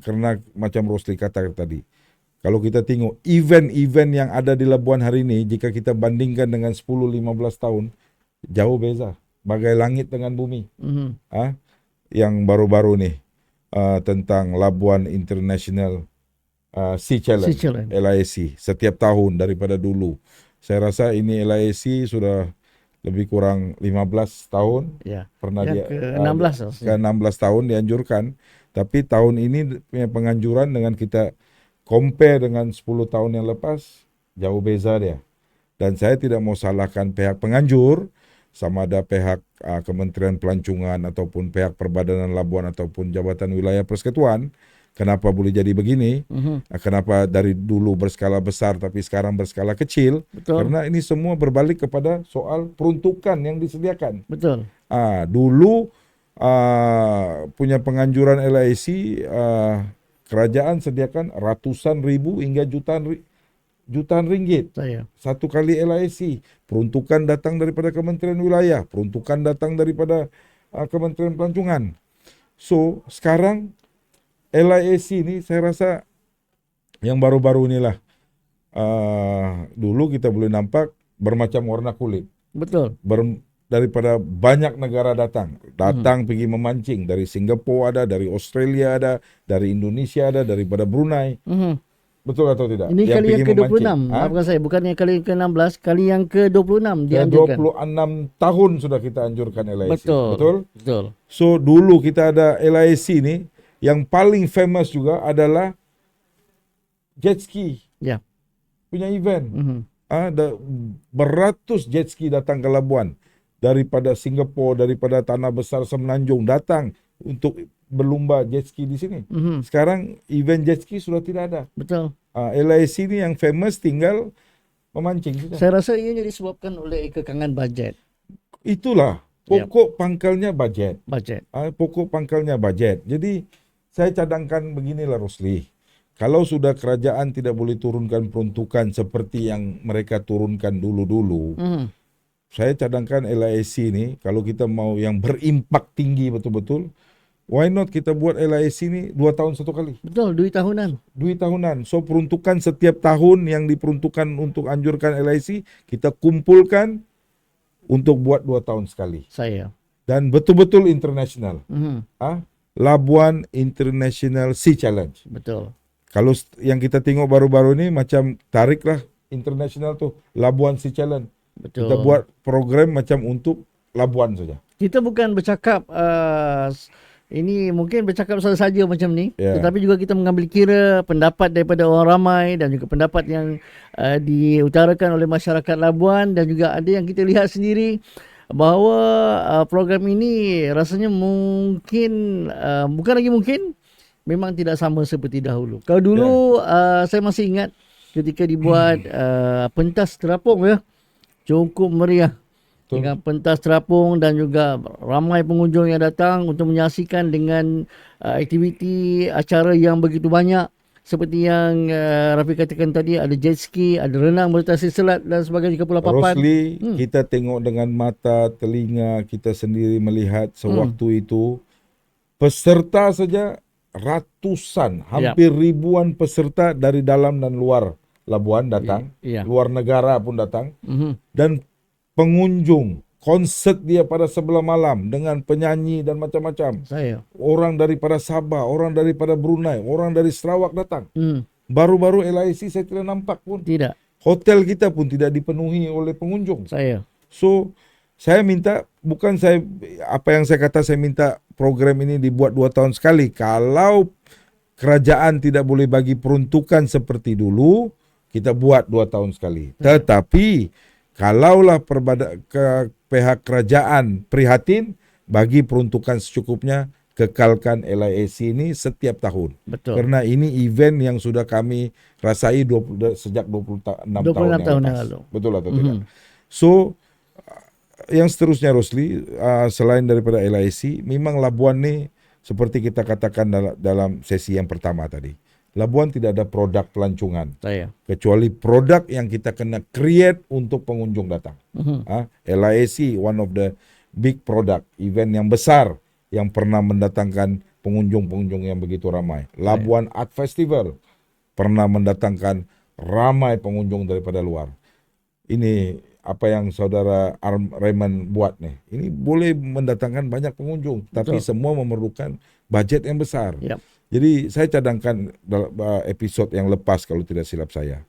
Speaker 2: karena macam Rosli kata tadi, kalau kita tengok event-event yang ada di Labuan hari ini, jika kita bandingkan dengan 10-15 tahun, jauh beza. Bagai langit dengan bumi. Yang baru-baru nih tentang Labuan International Sea Challenge, LIAC, setiap tahun daripada dulu. Saya rasa ini LIAC sudah lebih kurang 15 tahun. Pernah dia ke-16 tahun dianjurkan. Tapi tahun ini punya penganjuran dengan kita compare dengan 10 tahun yang lepas, jauh beza dia. Dan saya tidak mau salahkan pihak penganjur, sama ada pihak Kementerian Pelancongan ataupun pihak Perbadanan Labuan ataupun Jabatan Wilayah Persekutuan. Kenapa boleh jadi begini? Kenapa dari dulu berskala besar tapi sekarang berskala kecil?
Speaker 1: Betul.
Speaker 2: Karena ini semua berbalik kepada soal peruntukan yang disediakan.
Speaker 1: Betul.
Speaker 2: Dulu punya penganjuran LIC, kerajaan sediakan ratusan ribu hingga jutaan ringgit. Satu kali LIC. Peruntukan datang daripada Kementerian Wilayah, peruntukan datang daripada Kementerian Pelancongan. So, sekarang LIC ini saya rasa yang baru-baru inilah. Dulu kita boleh nampak bermacam warna kulit.
Speaker 1: Betul.
Speaker 2: Daripada banyak negara datang pergi memancing. Dari Singapura ada, dari Australia ada, dari Indonesia ada, daripada Brunei. Betul atau tidak?
Speaker 1: Ini kali yang ke-26. Maafkan saya, bukan yang kali ke-16, kali yang ke-26 dianjurkan.
Speaker 2: 26 tahun sudah kita anjurkan LIC.
Speaker 1: Betul.
Speaker 2: So dulu kita ada LIC ini, yang paling famous juga adalah jet ski.
Speaker 1: Ya.
Speaker 2: Punya event. Ada beratus jet ski datang ke Labuan. Daripada Singapura, daripada Tanah Besar Semenanjung datang untuk berlumba jet ski di sini. Sekarang event jet ski sudah tidak ada.
Speaker 1: Betul.
Speaker 2: LIC ini yang famous tinggal memancing sudah.
Speaker 1: Saya rasa ianya disebabkan oleh kekangan bajet.
Speaker 2: Itulah pokok pangkalnya bajet. Pokok pangkalnya bajet. Jadi saya cadangkan beginilah Rosli. Kalau sudah kerajaan tidak boleh turunkan peruntukan seperti yang mereka turunkan dulu-dulu. Saya cadangkan LIC ini, kalau kita mau yang berimpak tinggi betul-betul, why not kita buat LIC ini 2 tahun satu kali?
Speaker 1: Betul, 2 tahunan.
Speaker 2: 2 tahunan. So peruntukan setiap tahun yang diperuntukkan untuk anjurkan LIC, kita kumpulkan untuk buat 2 tahun sekali. Dan betul-betul internasional. Labuan International Sea Challenge.
Speaker 1: Betul.
Speaker 2: Kalau yang kita tengok baru-baru ini macam tariklah internasional tuh Labuan Sea Challenge.
Speaker 1: Betul.
Speaker 2: Kita buat program macam untuk Labuan saja.
Speaker 1: Kita bukan bercakap ini mungkin bercakap saja macam ni, tetapi juga kita mengambil kira pendapat daripada orang ramai dan juga pendapat yang diutarakan oleh masyarakat Labuan, dan juga ada yang kita lihat sendiri bahawa program ini rasanya mungkin bukan lagi mungkin, memang tidak sama seperti dahulu. Kalau dulu saya masih ingat ketika dibuat pentas terapung cukup meriah. Dengan pentas terapung dan juga ramai pengunjung yang datang untuk menyaksikan dengan aktiviti acara yang begitu banyak. Seperti yang Rafi katakan tadi, ada jet ski, ada renang bertasi selat dan sebagainya ke Pulau Papan.
Speaker 2: Rosli, kita tengok dengan mata, telinga kita sendiri melihat sewaktu itu. Peserta saja ratusan, hampir ribuan peserta dari dalam dan luar Labuan datang. Luar negara pun datang. Dan pengunjung, konsert dia pada sebelah malam dengan penyanyi dan macam-macam. Orang daripada Sabah, orang daripada Brunei, orang dari Sarawak datang. Baru-baru LIC saya tidak nampak pun.
Speaker 1: Tidak.
Speaker 2: Hotel kita pun tidak dipenuhi oleh pengunjung. So, saya minta, bukan saya, apa yang saya kata, saya minta program ini dibuat 2 tahun sekali. Kalau kerajaan tidak boleh bagi peruntukan seperti dulu, kita buat 2 tahun sekali. Tetapi kalaulah pihak kerajaan prihatin, bagi peruntukan secukupnya, kekalkan LIC ini setiap tahun.
Speaker 1: Betul.
Speaker 2: Karena ini event yang sudah kami rasai sejak 26 tahun yang lalu. Betul atau tidak? So, yang seterusnya Rosli, selain daripada LIC, memang Labuan ni seperti kita katakan dalam sesi yang pertama tadi. Labuan tidak ada produk pelancongan. Kecuali produk yang kita kena create untuk pengunjung datang. LIC, one of the big product, event yang besar yang pernah mendatangkan pengunjung-pengunjung yang begitu ramai. Labuan Art Festival pernah mendatangkan ramai pengunjung daripada luar. Ini apa yang saudara Raymond buat nih. Ini boleh mendatangkan banyak pengunjung, tapi semua memerlukan budget yang besar. Jadi saya cadangkan dalam episod yang lepas kalau tidak silap saya.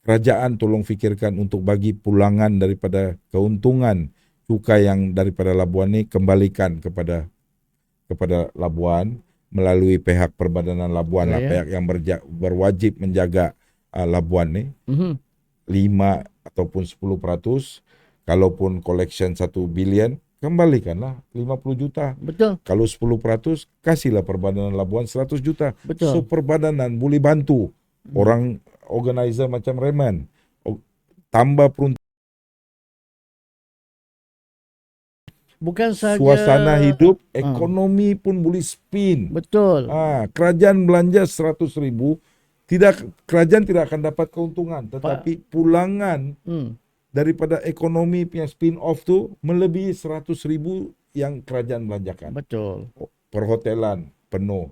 Speaker 2: Kerajaan tolong fikirkan untuk bagi pulangan daripada keuntungan cukai yang daripada Labuan ini kembalikan kepada Labuan melalui pihak Perbadanan Labuan, pihak yang berwajib menjaga Labuan ini. ataupun 10%, kalaupun collection 1 bilion, kembalikanlah 50 juta.
Speaker 1: Betul.
Speaker 2: Kalau 10%, kasihlah Perbadanan Labuan 100 juta.
Speaker 1: Betul.
Speaker 2: So Perbadanan boleh bantu orang organizer macam Raymond. Tambah peruntukan.
Speaker 1: Bukan saja
Speaker 2: Suasana hidup, ekonomi pun boleh spin.
Speaker 1: Betul.
Speaker 2: Kerajaan belanja 100,000, kerajaan tidak akan dapat keuntungan, tetapi pulangan daripada ekonomi punya spin off tu melebihi 100,000 yang kerajaan belanjakan.
Speaker 1: Betul.
Speaker 2: Perhotelan penuh,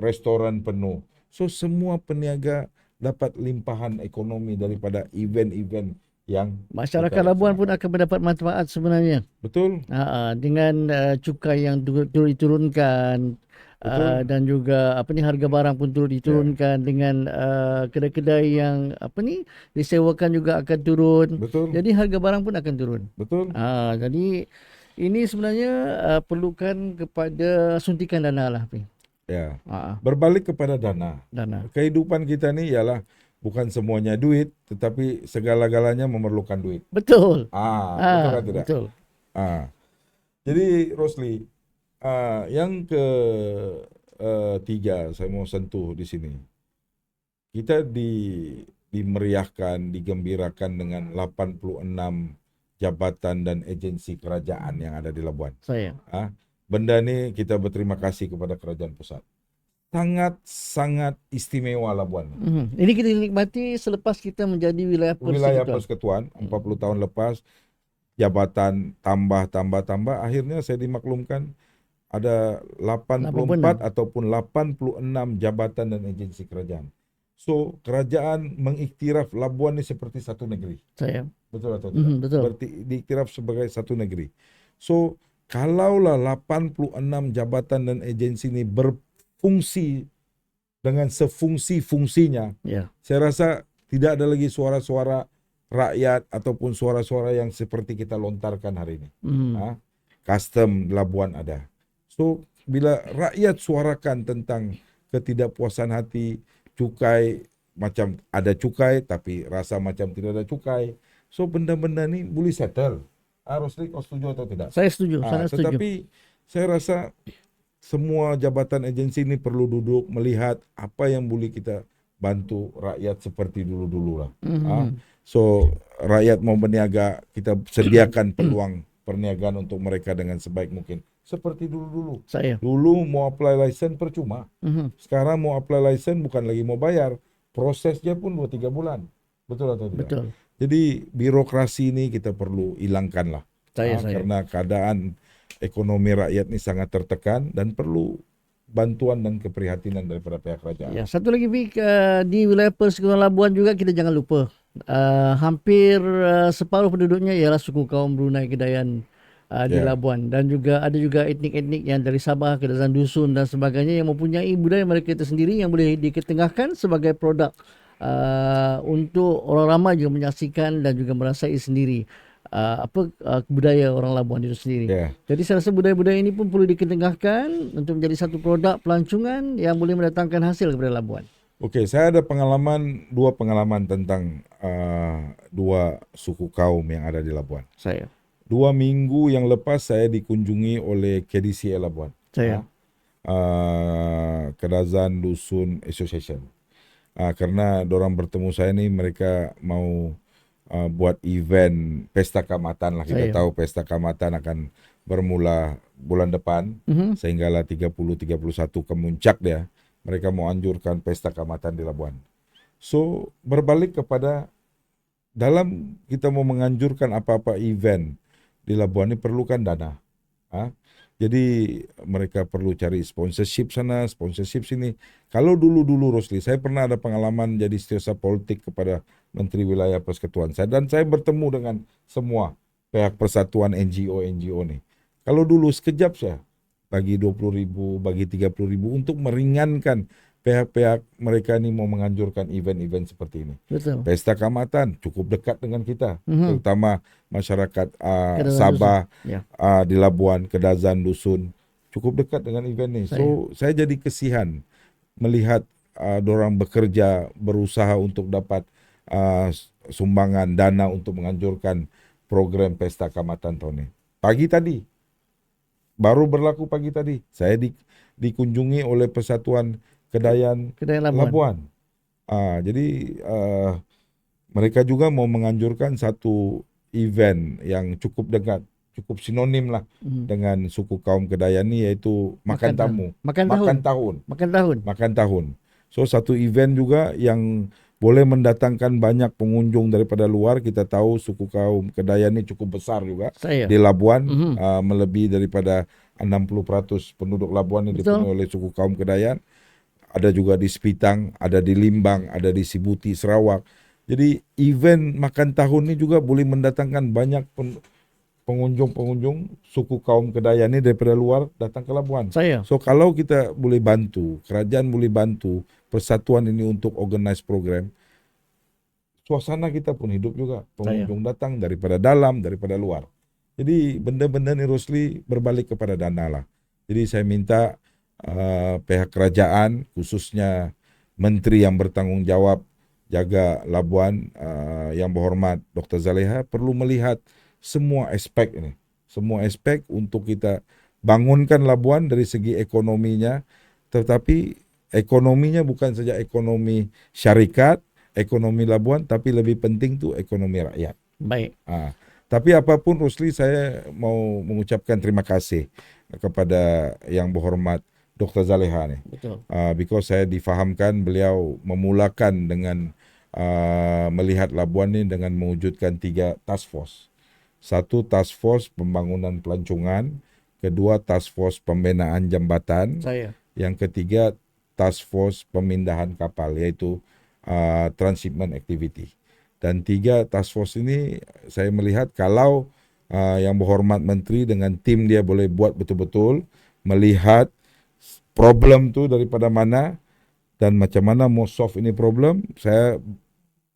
Speaker 2: restoran penuh. So semua peniaga dapat limpahan ekonomi daripada event-event yang
Speaker 1: masyarakat Labuan pun akan mendapat manfaat sebenarnya.
Speaker 2: Betul.
Speaker 1: Dengan cukai yang turut diturunkan, dan juga harga barang pun turut diturunkan, dengan kedai-kedai yang disewakan juga akan turun.
Speaker 2: Betul.
Speaker 1: Jadi harga barang pun akan turun.
Speaker 2: Betul.
Speaker 1: Jadi ini sebenarnya perlukan kepada suntikan dana lah.
Speaker 2: Ya. Berbalik kepada dana. Kehidupan kita ni ialah bukan semuanya duit, tetapi segala-galanya memerlukan duit.
Speaker 1: Betul.
Speaker 2: Betul kan tidak?
Speaker 1: Betul.
Speaker 2: Jadi Rosli, yang ketiga saya mau sentuh di sini. Kita dimeriahkan, digembirakan dengan 86 jabatan dan agensi kerajaan yang ada di Labuan. Benda ni kita berterima kasih kepada kerajaan pusat. Sangat istimewa Labuan.
Speaker 1: Ini kita nikmati selepas kita menjadi wilayah
Speaker 2: persekutuan 40 tahun lepas, jabatan tambah, akhirnya saya dimaklumkan ada 84 ataupun 86 jabatan dan agensi kerajaan. So kerajaan mengiktiraf Labuan ni seperti satu negeri. Betul atau tidak?
Speaker 1: Betul.
Speaker 2: Berarti diiktiraf sebagai satu negeri. So kalaulah 86 jabatan dan agensi ini berfungsi dengan sefungsi-fungsinya, saya rasa tidak ada lagi suara-suara rakyat ataupun suara-suara yang seperti kita lontarkan hari ini. Custom Labuan ada. So bila rakyat suarakan tentang ketidakpuasan hati, cukai, macam ada cukai tapi rasa macam tidak ada cukai, so benda-benda ni boleh settle. Rosli, kau setuju atau tidak?
Speaker 1: Saya setuju, sangat setuju.
Speaker 2: Tetapi saya rasa semua jabatan agensi ini perlu duduk melihat apa yang boleh kita bantu rakyat seperti dulu-dulu lah. So rakyat mau berniaga, kita sediakan peluang perniagaan untuk mereka dengan sebaik mungkin. Seperti dulu-dulu. Dulu mau apply license percuma. Sekarang mau apply license bukan lagi mau bayar. Prosesnya pun 2-3 bulan. Betul atau tidak?
Speaker 1: Betul.
Speaker 2: Jadi birokrasi ini kita perlu hilangkan lah. Karena keadaan ekonomi rakyat ini sangat tertekan dan perlu bantuan dan keprihatinan daripada pihak kerajaan.
Speaker 1: Satu lagi di wilayah Persekutuan Labuan juga kita jangan lupa. Hampir separuh penduduknya ialah suku kaum Brunei Kedayan di Labuan, dan juga ada juga etnik-etnik yang dari Sabah, Kedasan Dusun dan sebagainya yang mempunyai budaya mereka itu sendiri yang boleh diketengahkan sebagai produk untuk orang ramai juga menyaksikan dan juga merasai sendiri budaya orang Labuan itu sendiri. Jadi saya rasa budaya-budaya ini pun perlu diketengahkan untuk menjadi satu produk pelancongan yang boleh mendatangkan hasil kepada Labuan.
Speaker 2: Okey, saya ada dua pengalaman tentang dua suku kaum yang ada di Labuan. 2 minggu yang lepas saya dikunjungi oleh KDCA Labuan. Kedasan Dusun Association. Karena dorang bertemu saya ni, mereka mau buat event Pesta Kaamatan lah. Kita tahu Pesta Kaamatan akan bermula bulan depan, sehinggalah 30-31 kemuncak dia. Mereka mau anjurkan Pesta Kaamatan di Labuan. So berbalik kepada dalam kita mau menganjurkan apa-apa event di Labuan ini perlukan dana. Jadi mereka perlu cari sponsorship sana, sponsorship sini. Kalau dulu-dulu Rosli, saya pernah ada pengalaman jadi setiausaha politik kepada Menteri Wilayah Persekutuan saya, dan saya bertemu dengan semua pihak persatuan NGO nih. Kalau dulu sekejap saya bagi 20,000, bagi 30,000 untuk meringankan pihak-pihak mereka ini mau menganjurkan event-event seperti ini.
Speaker 1: Betul.
Speaker 2: Pesta Kaamatan cukup dekat dengan kita, terutama masyarakat Sabah, di Labuan, Kedasan Dusun, cukup dekat dengan event ini. So saya jadi kesihan melihat dorang bekerja, berusaha untuk dapat sumbangan dana untuk menganjurkan program Pesta Kaamatan tahun ini. Pagi tadi, baru berlaku pagi tadi, saya dikunjungi oleh Persatuan Kedayan Labuan. Jadi mereka juga mau menganjurkan satu event yang cukup dekat, cukup sinonim lah dengan suku kaum Kedayan ini, yaitu makan tahun. So satu event juga yang boleh mendatangkan banyak pengunjung daripada luar. Kita tahu suku kaum Kedayan ini cukup besar juga di Labuan, melebihi daripada 60% penduduk Labuan ini dipenuhi oleh suku kaum Kedayan. Ada juga di Sepitang, ada di Limbang, ada di Sibuti, Sarawak. Jadi event makan tahun ini juga boleh mendatangkan banyak pengunjung suku kaum Kedayan ini daripada luar datang ke Labuan. So kalau kita boleh bantu, kerajaan boleh bantu persatuan ini untuk organize program, suasana kita pun hidup juga. Pengunjung datang daripada dalam, daripada luar. Jadi benda-benda ni Rosli berbalik kepada dana lah. Jadi saya minta pihak kerajaan, khususnya menteri yang bertanggung jawab jaga Labuan, yang berhormat Dr. Zaleha, perlu melihat semua aspek ini. Semua aspek untuk kita bangunkan Labuan dari segi ekonominya, tetapi ekonominya bukan saja ekonomi syarikat, ekonomi Labuan, tapi lebih penting tu ekonomi rakyat.
Speaker 1: Baik.
Speaker 2: Tapi apapun Rosli, saya mau mengucapkan terima kasih kepada yang berhormat Dr. Zaleha ni.
Speaker 1: Betul.
Speaker 2: Because saya difahamkan beliau memulakan dengan melihat Labuan ni dengan mewujudkan 3 task force. 1 task force pembangunan pelancongan, kedua task force pembinaan jambatan, yang ketiga task force pemindahan kapal, yaitu transshipment activity. Dan 3 task force ini saya melihat kalau yang berhormat menteri dengan tim dia boleh buat betul-betul, melihat problem tu daripada mana dan macam mana mau solve ini problem, saya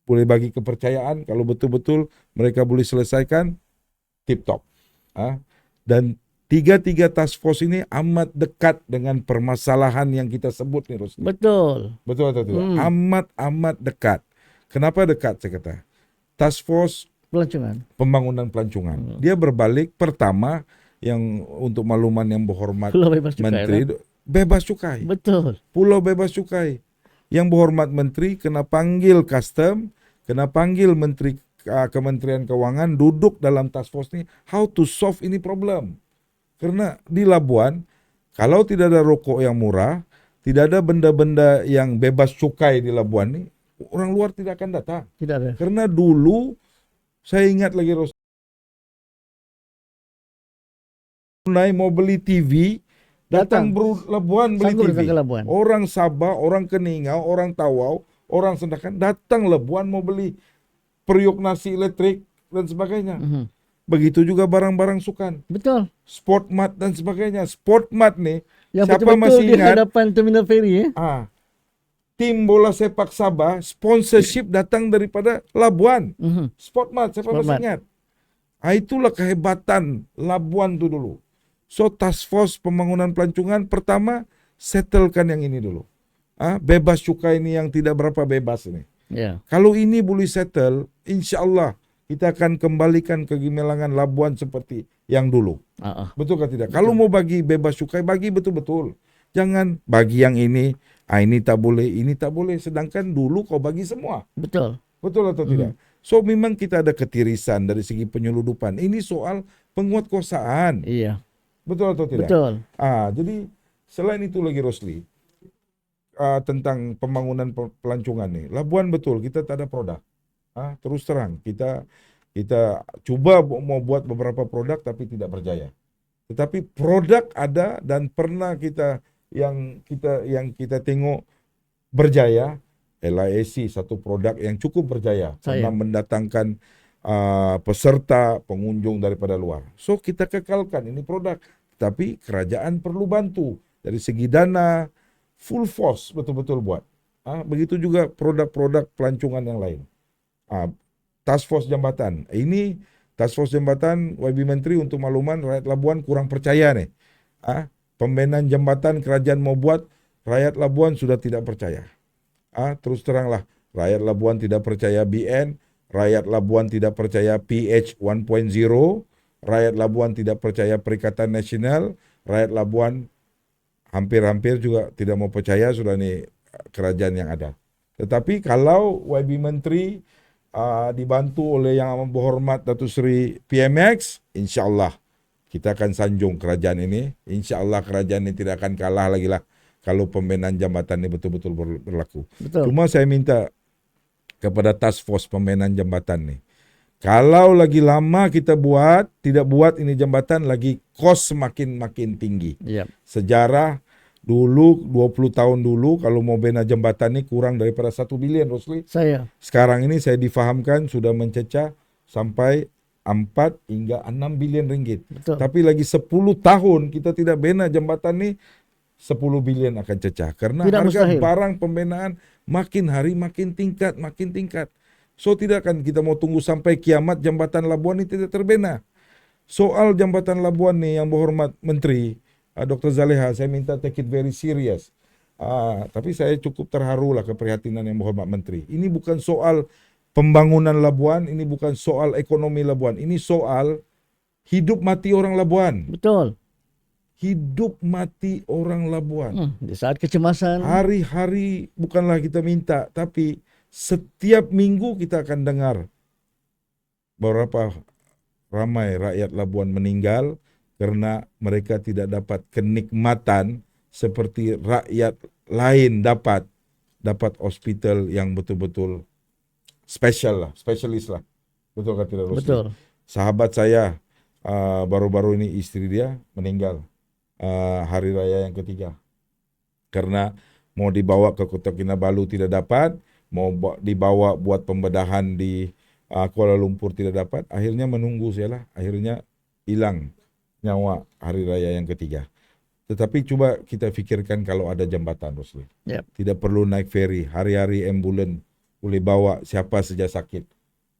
Speaker 2: boleh bagi kepercayaan kalau betul-betul mereka boleh selesaikan, tip top. Dan 3 task force ini amat dekat dengan permasalahan yang kita sebut ni, Rosli.
Speaker 1: Betul
Speaker 2: atau tidak? Amat dekat. Kenapa dekat saya kata? Task force pembangunan pelancongan. Dia berbalik pertama yang untuk makluman yang berhormat menteri, bebas cukai.
Speaker 1: Betul.
Speaker 2: Pulau bebas cukai. Yang berhormat menteri kena panggil custom, kena panggil menteri Kementerian Keuangan, duduk dalam task force ni, how to solve ini problem. Karena di Labuan, kalau tidak ada rokok yang murah, tidak ada benda-benda yang bebas cukai di Labuan ni, orang luar tidak akan datang.
Speaker 1: Tidak ada.
Speaker 2: Karena dulu, saya ingat lagi Brunei mau beli TV, datang Labuan beli TV. Orang Sabah, orang Keningau, orang Tawau, orang Sendakan, datang Labuan mau beli periuk nasi elektrik dan sebagainya. Begitu juga barang-barang sukan.
Speaker 1: Betul.
Speaker 2: Sportmat dan sebagainya. Sportmat nih,
Speaker 1: yang
Speaker 2: siapa
Speaker 1: betul-betul
Speaker 2: masih ingat?
Speaker 1: Di hadapan Terminal Ferry.
Speaker 2: Tim bola sepak Sabah, sponsorship datang daripada Labuan. Sportmat, siapa masih ingat? Itulah kehebatan Labuan tu dulu. So task force pembangunan pelancongan pertama, settlekan yang ini dulu. Bebas cukai ini yang tidak berapa bebas ini. Kalau ini boleh settle, insya Allah kita akan kembalikan kegemilangan Labuan seperti yang dulu. Betul atau tidak? Betul. Kalau mau bagi bebas cukai, bagi betul-betul. Jangan bagi yang ini tak boleh, ini tak boleh. Sedangkan dulu kau bagi semua.
Speaker 1: Betul.
Speaker 2: Betul atau tidak? So memang kita ada ketirisan dari segi penyeludupan. Ini soal penguatkuasaan.
Speaker 1: Iya.
Speaker 2: Betul atau tidak?
Speaker 1: Betul.
Speaker 2: Jadi selain itu lagi Rosli, tentang pembangunan pelancongan nih. Labuan betul, kita tak ada produk. Terus terang, kita cuba mau buat beberapa produk tapi tidak berjaya. Tetapi produk ada dan pernah kita tengok berjaya. LIAC satu produk yang cukup berjaya karena mendatangkan peserta pengunjung daripada luar. So kita kekalkan ini produk, tapi kerajaan perlu bantu dari segi dana, full force betul-betul buat. Begitu juga produk-produk pelancongan yang lain. Task force jambatan. Ini task force jambatan YB Menteri untuk makluman rakyat Labuan kurang percaya nih. Pembinaan jambatan kerajaan mau buat, rakyat Labuan sudah tidak percaya. Terus teranglah, rakyat Labuan tidak percaya BN, rakyat Labuan tidak percaya PH 1.0, rakyat Labuan tidak percaya Perikatan Nasional, rakyat Labuan hampir-hampir juga tidak mau percaya sudah nih kerajaan yang ada. Tetapi kalau YB Menteri dibantu oleh Yang Amat Berhormat Datuk Seri PMX, insya Allah kita akan sanjung kerajaan ini. Insya Allah kerajaan ini tidak akan kalah lagi lah kalau pembenahan jambatan ini betul-betul berlaku.
Speaker 1: Betul.
Speaker 2: Cuma saya minta kepada task force pembenahan jambatan nih, kalau lagi lama kita tidak buat ini jambatan, lagi kos makin tinggi.
Speaker 1: Yep.
Speaker 2: Sejarah dulu 20 tahun dulu kalau mau bina jambatan ini kurang daripada 1 bilion, Rosli. Sekarang ini saya difahamkan sudah mencecah sampai 4 hingga 6 bilion ringgit.
Speaker 1: Betul.
Speaker 2: Tapi lagi 10 tahun kita tidak bina jambatan ini, 10 bilion akan cecah. Karena
Speaker 1: tidak
Speaker 2: harga
Speaker 1: mustahil.
Speaker 2: Barang pembinaan makin hari makin tingkat. So tidak akan kita mau tunggu sampai kiamat jambatan Labuan ini tidak terbina. Soal jambatan Labuan nih, Yang Berhormat Menteri Dr. Zaleha, saya minta take it very serious. Tapi saya cukup terharu lah keprihatinan Yang Berhormat Menteri. Ini bukan soal pembangunan Labuan, ini bukan soal ekonomi Labuan, ini soal hidup mati orang Labuan.
Speaker 1: Betul.
Speaker 2: Hidup mati orang Labuan.
Speaker 1: Di saat kecemasan.
Speaker 2: Hari-hari bukanlah kita minta, tapi setiap minggu kita akan dengar berapa ramai rakyat Labuan meninggal karena mereka tidak dapat kenikmatan seperti rakyat lain dapat hospital yang betul-betul spesialis lah. Betul kata tidak, Rosli?
Speaker 1: Betul.
Speaker 2: Sahabat saya baru-baru ini istri dia meninggal hari raya yang ketiga. Karena mau dibawa ke Kota Kinabalu tidak dapat, mau dibawa buat pembedahan di Kuala Lumpur tidak dapat, akhirnya menunggu saya lah, akhirnya hilang nyawa hari raya yang ketiga. Tetapi coba kita pikirkan kalau ada jambatan, Rosli.
Speaker 1: Yep.
Speaker 2: Tidak perlu naik ferry, hari-hari ambulan boleh bawa siapa saja sakit.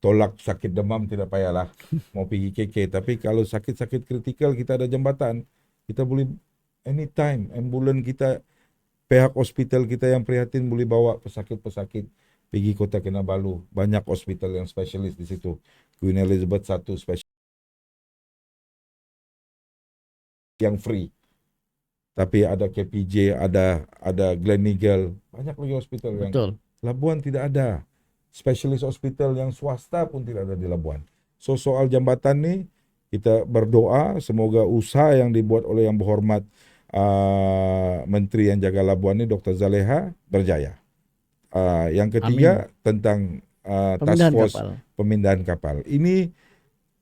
Speaker 2: Tolak sakit demam tidak payahlah mau pergi KK. Tapi kalau sakit-sakit kritikal kita ada jambatan, kita boleh anytime ambulan kita, pihak hospital kita yang prihatin boleh bawa pesakit-pesakit pergi Kota Kinabalu. Banyak hospital yang spesialis di situ. Queen Elizabeth I spesialis yang free. Tapi ada KPJ, ada Gleneagle, banyak lagi hospital yang Labuan tidak ada. Spesialis hospital yang swasta pun tidak ada di Labuan. So soal jambatan ni kita berdoa semoga usaha yang dibuat oleh Yang Berhormat Menteri yang jaga Labuan ni Dr. Zaleha berjaya. Yang ketiga tentang task force pemindahan kapal. Ini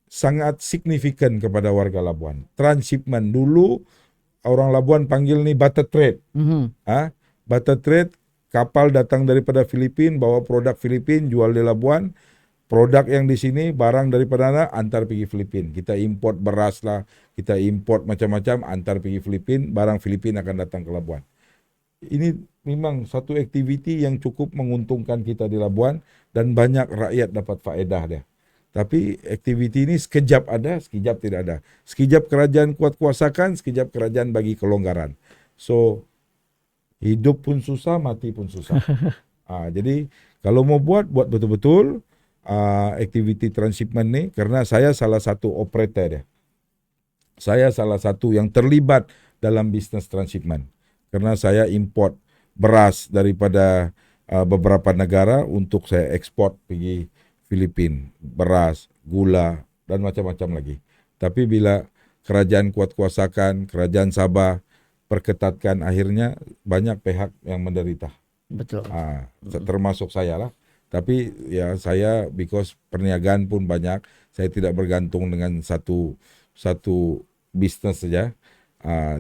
Speaker 2: sangat signifikan kepada warga Labuan. Transshipment dulu orang Labuan panggil ni barter trade. Barter trade, kapal datang daripada Filipina, bawa produk Filipina, jual di Labuan. Produk yang di sini, barang daripada mana, antar pergi Filipina. Kita import beras lah, kita import macam-macam, antar pergi Filipina, barang Filipina akan datang ke Labuan. Ini memang satu aktiviti yang cukup menguntungkan kita di Labuan dan banyak rakyat dapat faedah dia. Tapi aktiviti ini sekejap ada, sekejap tidak ada. Sekejap kerajaan kuat kuasakan, sekejap kerajaan bagi kelonggaran. So, hidup pun susah, mati pun susah. Jadi kalau mau buat betul-betul aktiviti transshipment ni, karena saya salah satu operator dia. Saya salah satu yang terlibat dalam bisnes transshipment. Karena saya import beras daripada beberapa negara untuk saya ekspor pergi Filipina, beras, gula dan macam-macam lagi. Tapi bila kerajaan kuat kuasakan, kerajaan Sabah perketatkan, akhirnya banyak pihak yang menderita.
Speaker 1: Betul.
Speaker 2: Termasuk saya lah. Tapi ya saya because perniagaan pun banyak, saya tidak bergantung dengan satu bisnes saja.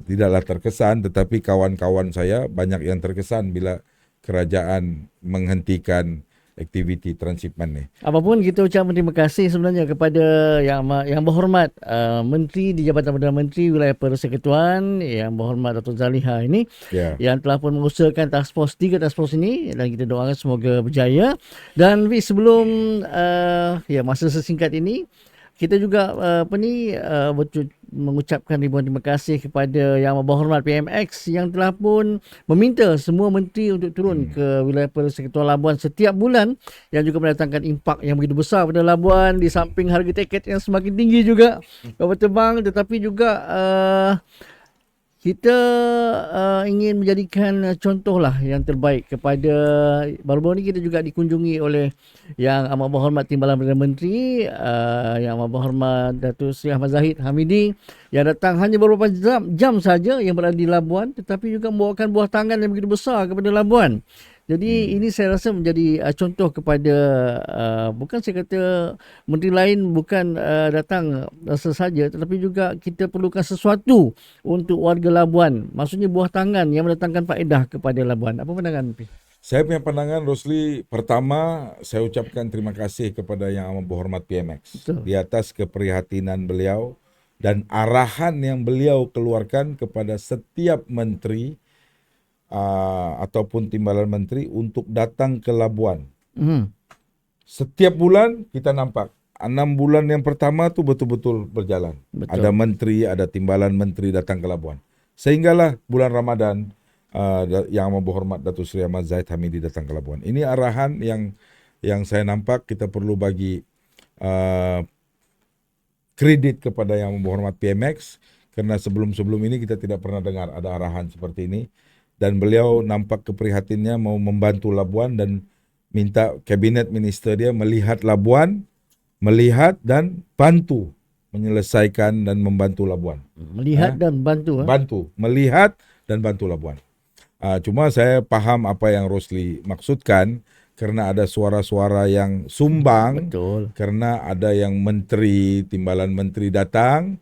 Speaker 2: Tidaklah terkesan, tetapi kawan-kawan saya banyak yang terkesan bila kerajaan menghentikan aktiviti transshipment ni.
Speaker 1: Apapun kita ucapkan terima kasih sebenarnya kepada Yang Berhormat Menteri di Jabatan Perdana Menteri Wilayah Persekutuan, Yang Berhormat Datuk Zaleha ini, yang telah pun mengusahakan task force 3 task force ini, dan kita doakan semoga berjaya. Dan sebelum masa sesingkat ini, kita juga mengucapkan ribuan terima kasih kepada Yang Berhormat PMX yang telah pun meminta semua menteri untuk turun ke wilayah Persekutuan Labuan setiap bulan, yang juga mendatangkan impak yang begitu besar pada Labuan, di samping harga tiket yang semakin tinggi juga kapal terbang, tetapi juga kita ingin menjadikan contohlah yang terbaik kepada, baru-baru ni kita juga dikunjungi oleh Yang Amat Berhormat Timbalan Perdana Menteri, Yang Amat Berhormat Datuk Seri Ahmad Zahid Hamidi, yang datang hanya beberapa jam saja yang berada di Labuan, tetapi juga membawakan buah tangan yang begitu besar kepada Labuan. Jadi ini saya rasa menjadi contoh kepada, bukan saya kata menteri lain bukan datang sesaja, tetapi juga kita perlukan sesuatu untuk warga Labuan. Maksudnya buah tangan yang mendatangkan faedah kepada Labuan. Apa pandangan Pi?
Speaker 2: Saya punya pandangan, Rosli, pertama saya ucapkan terima kasih kepada Yang Amat Berhormat PMX.
Speaker 1: Betul.
Speaker 2: Di atas keprihatinan beliau dan arahan yang beliau keluarkan kepada setiap menteri ataupun timbalan menteri untuk datang ke Labuan. Setiap bulan kita nampak 6 bulan yang pertama tu betul-betul berjalan.
Speaker 1: Betul.
Speaker 2: Ada menteri, ada timbalan menteri datang ke Labuan. Sehinggalah bulan Ramadan Yang Amat Berhormat Datuk Seri Ahmad Zahid Hamidi datang ke Labuan. Ini arahan yang saya nampak kita perlu bagi kredit kepada Yang Amat Berhormat PMX, karena sebelum-sebelum ini kita tidak pernah dengar ada arahan seperti ini. Dan beliau nampak keprihatinnya mau membantu Labuan dan minta kabinet minister dia melihat Labuan, melihat dan bantu menyelesaikan dan membantu Labuan.
Speaker 1: Melihat dan bantu.
Speaker 2: Bantu, melihat dan bantu Labuan. Cuma saya paham apa yang Rosli maksudkan, karena ada suara-suara yang sumbang.
Speaker 1: Betul.
Speaker 2: Karena ada yang menteri, timbalan menteri datang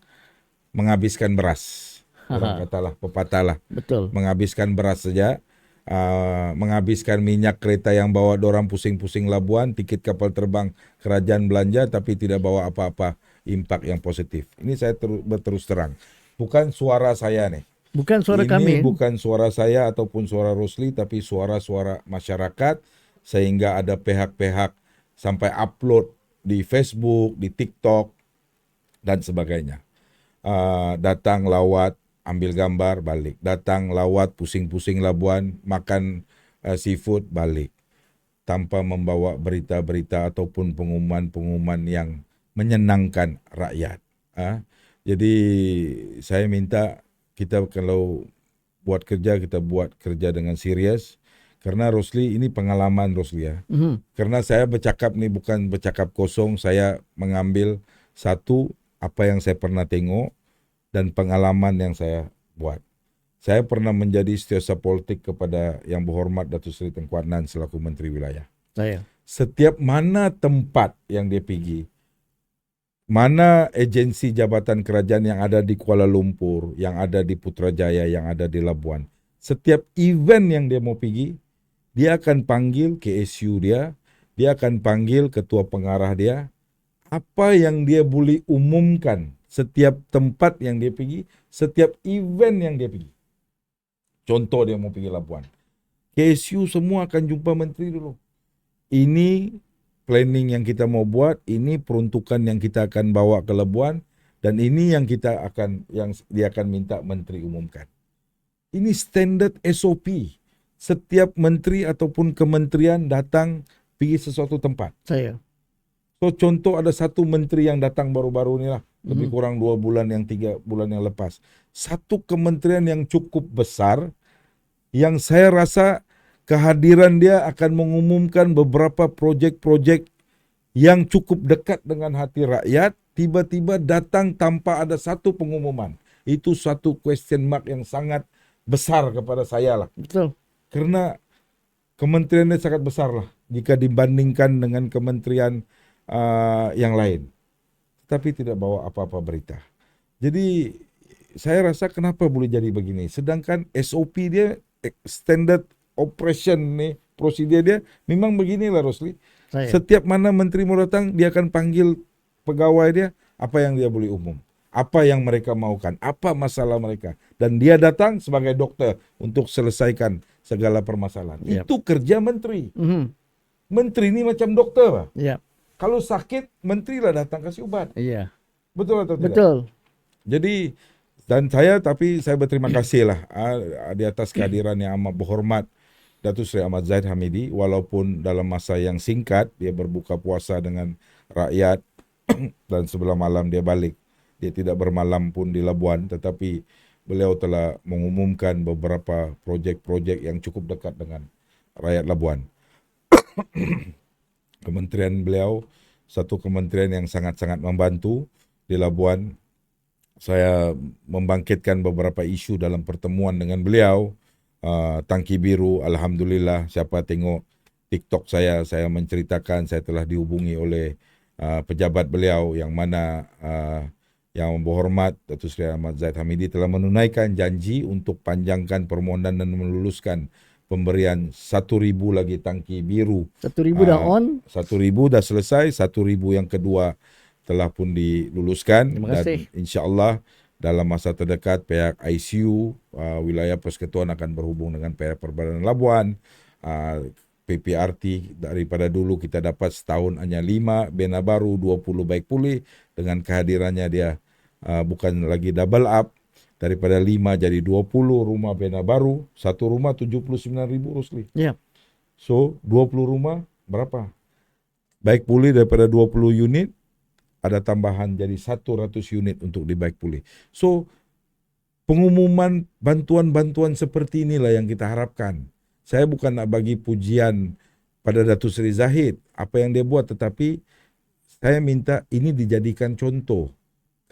Speaker 2: menghabiskan beras. Orang katalah, pepatah lah.
Speaker 1: Betul.
Speaker 2: Menghabiskan beras saja, menghabiskan minyak kereta yang bawa dorang pusing-pusing Labuan, tiket kapal terbang kerajaan belanja, tapi tidak bawa apa-apa impak yang positif. Ini saya berterus terang. Bukan suara saya nih.
Speaker 1: Bukan suara
Speaker 2: Ini
Speaker 1: kami.
Speaker 2: bukan suara saya ataupun suara Rosli, tapi suara-suara masyarakat, sehingga ada pihak-pihak sampai upload di Facebook, di TikTok, dan sebagainya. Datang lawat, ambil gambar, balik. Datang lawat, pusing-pusing Labuan, makan seafood, balik. Tanpa membawa berita-berita ataupun pengumuman-pengumuman yang menyenangkan rakyat. Jadi saya minta kita kalau buat kerja, kita buat kerja dengan serius. Karena Rosli, ini pengalaman Rosli ya. Karena saya bercakap nih bukan bercakap kosong, saya mengambil satu apa yang saya pernah tengok dan pengalaman yang saya buat. Saya pernah menjadi setiausaha politik kepada Yang Berhormat Datuk Seri Tengku Adnan selaku Menteri Wilayah. Setiap mana tempat yang dia pergi, mana agensi jabatan kerajaan yang ada di Kuala Lumpur, yang ada di Putrajaya, yang ada di Labuan, setiap event yang dia mau pergi, dia akan panggil KSU dia akan panggil ketua pengarah dia, apa yang dia boleh umumkan setiap tempat yang dia pergi, setiap event yang dia pergi. Contoh dia mau pergi Labuan, KSU semua akan jumpa menteri dulu. Ini planning yang kita mau buat, ini peruntukan yang kita akan bawa ke Labuan, dan ini yang dia akan minta menteri umumkan. Ini standard SOP. Setiap menteri ataupun kementerian datang pergi sesuatu tempat. So contoh ada satu menteri yang datang baru-baru ni lah, lebih kurang 2 bulan 3 bulan yang lepas. Satu kementerian yang cukup besar, yang saya rasa kehadiran dia akan mengumumkan beberapa projek-projek yang cukup dekat dengan hati rakyat, tiba-tiba datang tanpa ada satu pengumuman. Itu satu question mark yang sangat besar kepada saya lah.
Speaker 1: Betul.
Speaker 2: Karena kementeriannya sangat besar lah jika dibandingkan dengan kementerian yang lain. Tapi tidak bawa apa-apa berita. Jadi saya rasa kenapa boleh jadi begini. Sedangkan SOP dia, standard operation nih, prosedur dia memang beginilah Rosli. Setiap mana menteri mau datang, dia akan panggil pegawai dia, apa yang dia boleh umum. Apa yang mereka maukan, apa masalah mereka. Dan dia datang sebagai dokter untuk selesaikan segala permasalahan. Itu kerja menteri. Menteri ini macam dokter Pak. Kalau sakit, menteri lah datang kasih ubat.
Speaker 1: Iya.
Speaker 2: Betul atau tidak?
Speaker 1: Betul.
Speaker 2: Jadi dan saya berterima kasih lah di atas kehadiran yang amat berhormat Datuk Seri Ahmad Zahid Hamidi, walaupun dalam masa yang singkat dia berbuka puasa dengan rakyat dan sebelah malam dia balik. Dia tidak bermalam pun di Labuan, tetapi beliau telah mengumumkan beberapa projek-projek yang cukup dekat dengan rakyat Labuan. Kementerian beliau, satu kementerian yang sangat-sangat membantu di Labuan. Saya membangkitkan beberapa isu dalam pertemuan dengan beliau. Tangki biru, alhamdulillah, siapa tengok TikTok saya menceritakan saya telah dihubungi oleh pejabat beliau yang mana yang berhormat Datuk Seri Ahmad Zahid Hamidi telah menunaikan janji untuk panjangkan permohonan dan meluluskan pemberian 1,000 lagi tangki biru.
Speaker 1: 1,000 dah on.
Speaker 2: 1,000 dah selesai, 1,000 yang kedua telah pun diluluskan.
Speaker 1: Terima kasih.
Speaker 2: Dan insya-Allah dalam masa terdekat pihak ICU wilayah Persekutuan akan berhubung dengan pihak Perbanan Labuan. PPRT daripada dulu kita dapat setahun hanya 5 bena baru, 20 baik pulih. Dengan kehadirannya dia bukan lagi double up, daripada 5 jadi 20 rumah bena baru. Satu rumah 79,000 Rosli.
Speaker 1: Ya.
Speaker 2: So 20 rumah berapa? Baik pulih daripada 20 unit ada tambahan jadi 100 unit untuk di baik pulih. So pengumuman bantuan-bantuan seperti inilah yang kita harapkan. Saya bukan nak bagi pujian pada Datuk Seri Zahid apa yang dia buat, tetapi saya minta ini dijadikan contoh.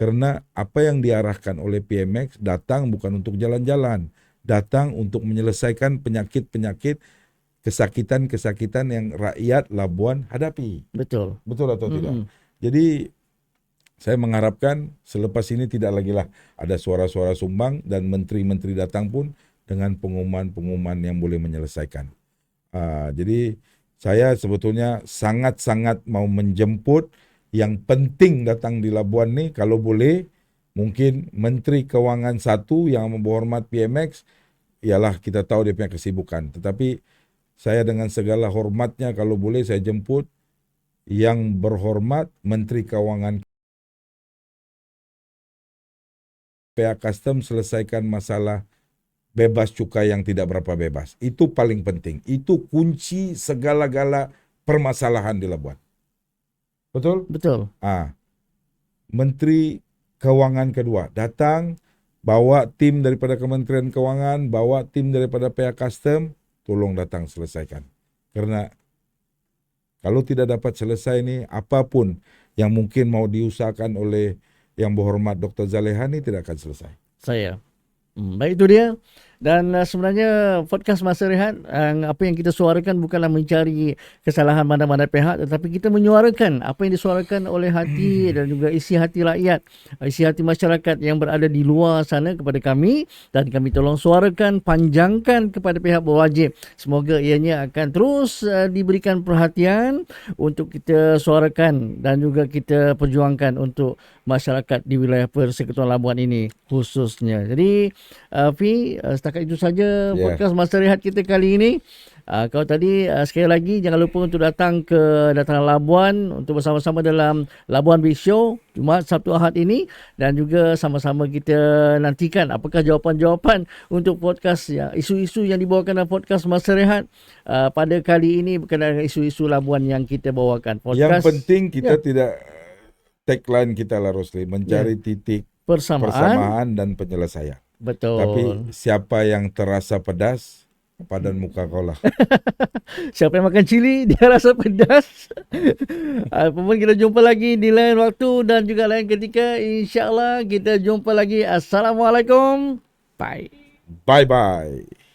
Speaker 2: Karena apa yang diarahkan oleh PMX datang bukan untuk jalan-jalan, datang untuk menyelesaikan penyakit-penyakit, kesakitan-kesakitan yang rakyat Labuan hadapi.
Speaker 1: Betul.
Speaker 2: Betul atau tidak? Jadi saya mengharapkan selepas ini tidak lagi lah ada suara-suara sumbang dan menteri-menteri datang pun dengan pengumuman-pengumuman yang boleh menyelesaikan. Jadi saya sebetulnya sangat-sangat mau menjemput yang penting datang di Labuan ni, kalau boleh mungkin Menteri Kewangan satu yang berhormat PMX, ialah kita tahu dia punya kesibukan. Tetapi saya dengan segala hormatnya kalau boleh saya jemput yang berhormat Menteri Kewangan, pihak custom selesaikan masalah bebas cukai yang tidak berapa bebas. Itu paling penting. Itu kunci segala-gala permasalahan di Labuan. Betul?
Speaker 1: Betul.
Speaker 2: Menteri Kewangan kedua datang, bawa tim daripada Kementerian Kewangan, bawa tim daripada pihak custom, tolong datang selesaikan. Karena kalau tidak dapat selesai ni, apapun yang mungkin mau diusahakan oleh yang berhormat Dr. Zaleha ni tidak akan selesai.
Speaker 1: Saya. Baik, itu dia. Dan sebenarnya podcast Masa Rehat, apa yang kita suarakan bukanlah mencari kesalahan mana-mana pihak, tetapi kita menyuarakan apa yang disuarakan oleh hati dan juga isi hati rakyat, isi hati masyarakat yang berada di luar sana kepada kami, dan kami tolong suarakan, panjangkan kepada pihak berwajib. Semoga ianya akan terus diberikan perhatian untuk kita suarakan dan juga kita perjuangkan untuk masyarakat di wilayah Persekutuan Labuan ini khususnya. Jadi Fi, setakat itu saja podcast Masa Rehat kita kali ini. Kalau tadi sekali lagi jangan lupa untuk datang ke Dataran Labuan untuk bersama-sama dalam Labuan Big Show Jumaat, Sabtu, Ahad ini, dan juga sama-sama kita nantikan apakah jawapan-jawapan untuk podcast ya, isu-isu yang dibawakan dalam podcast Masa Rehat pada kali ini berkenaan dengan isu-isu Labuan yang kita bawakan. Podcast,
Speaker 2: yang penting kita tidak tagline kita lah Rosli, mencari titik persamaan dan penyelesaian.
Speaker 1: Betul.
Speaker 2: Tapi siapa yang terasa pedas, padan muka kau lah.
Speaker 1: Siapa yang makan cili, dia rasa pedas. Pun kita jumpa lagi di lain waktu dan juga lain ketika. InsyaAllah kita jumpa lagi. Assalamualaikum. Bye.
Speaker 2: Bye-bye.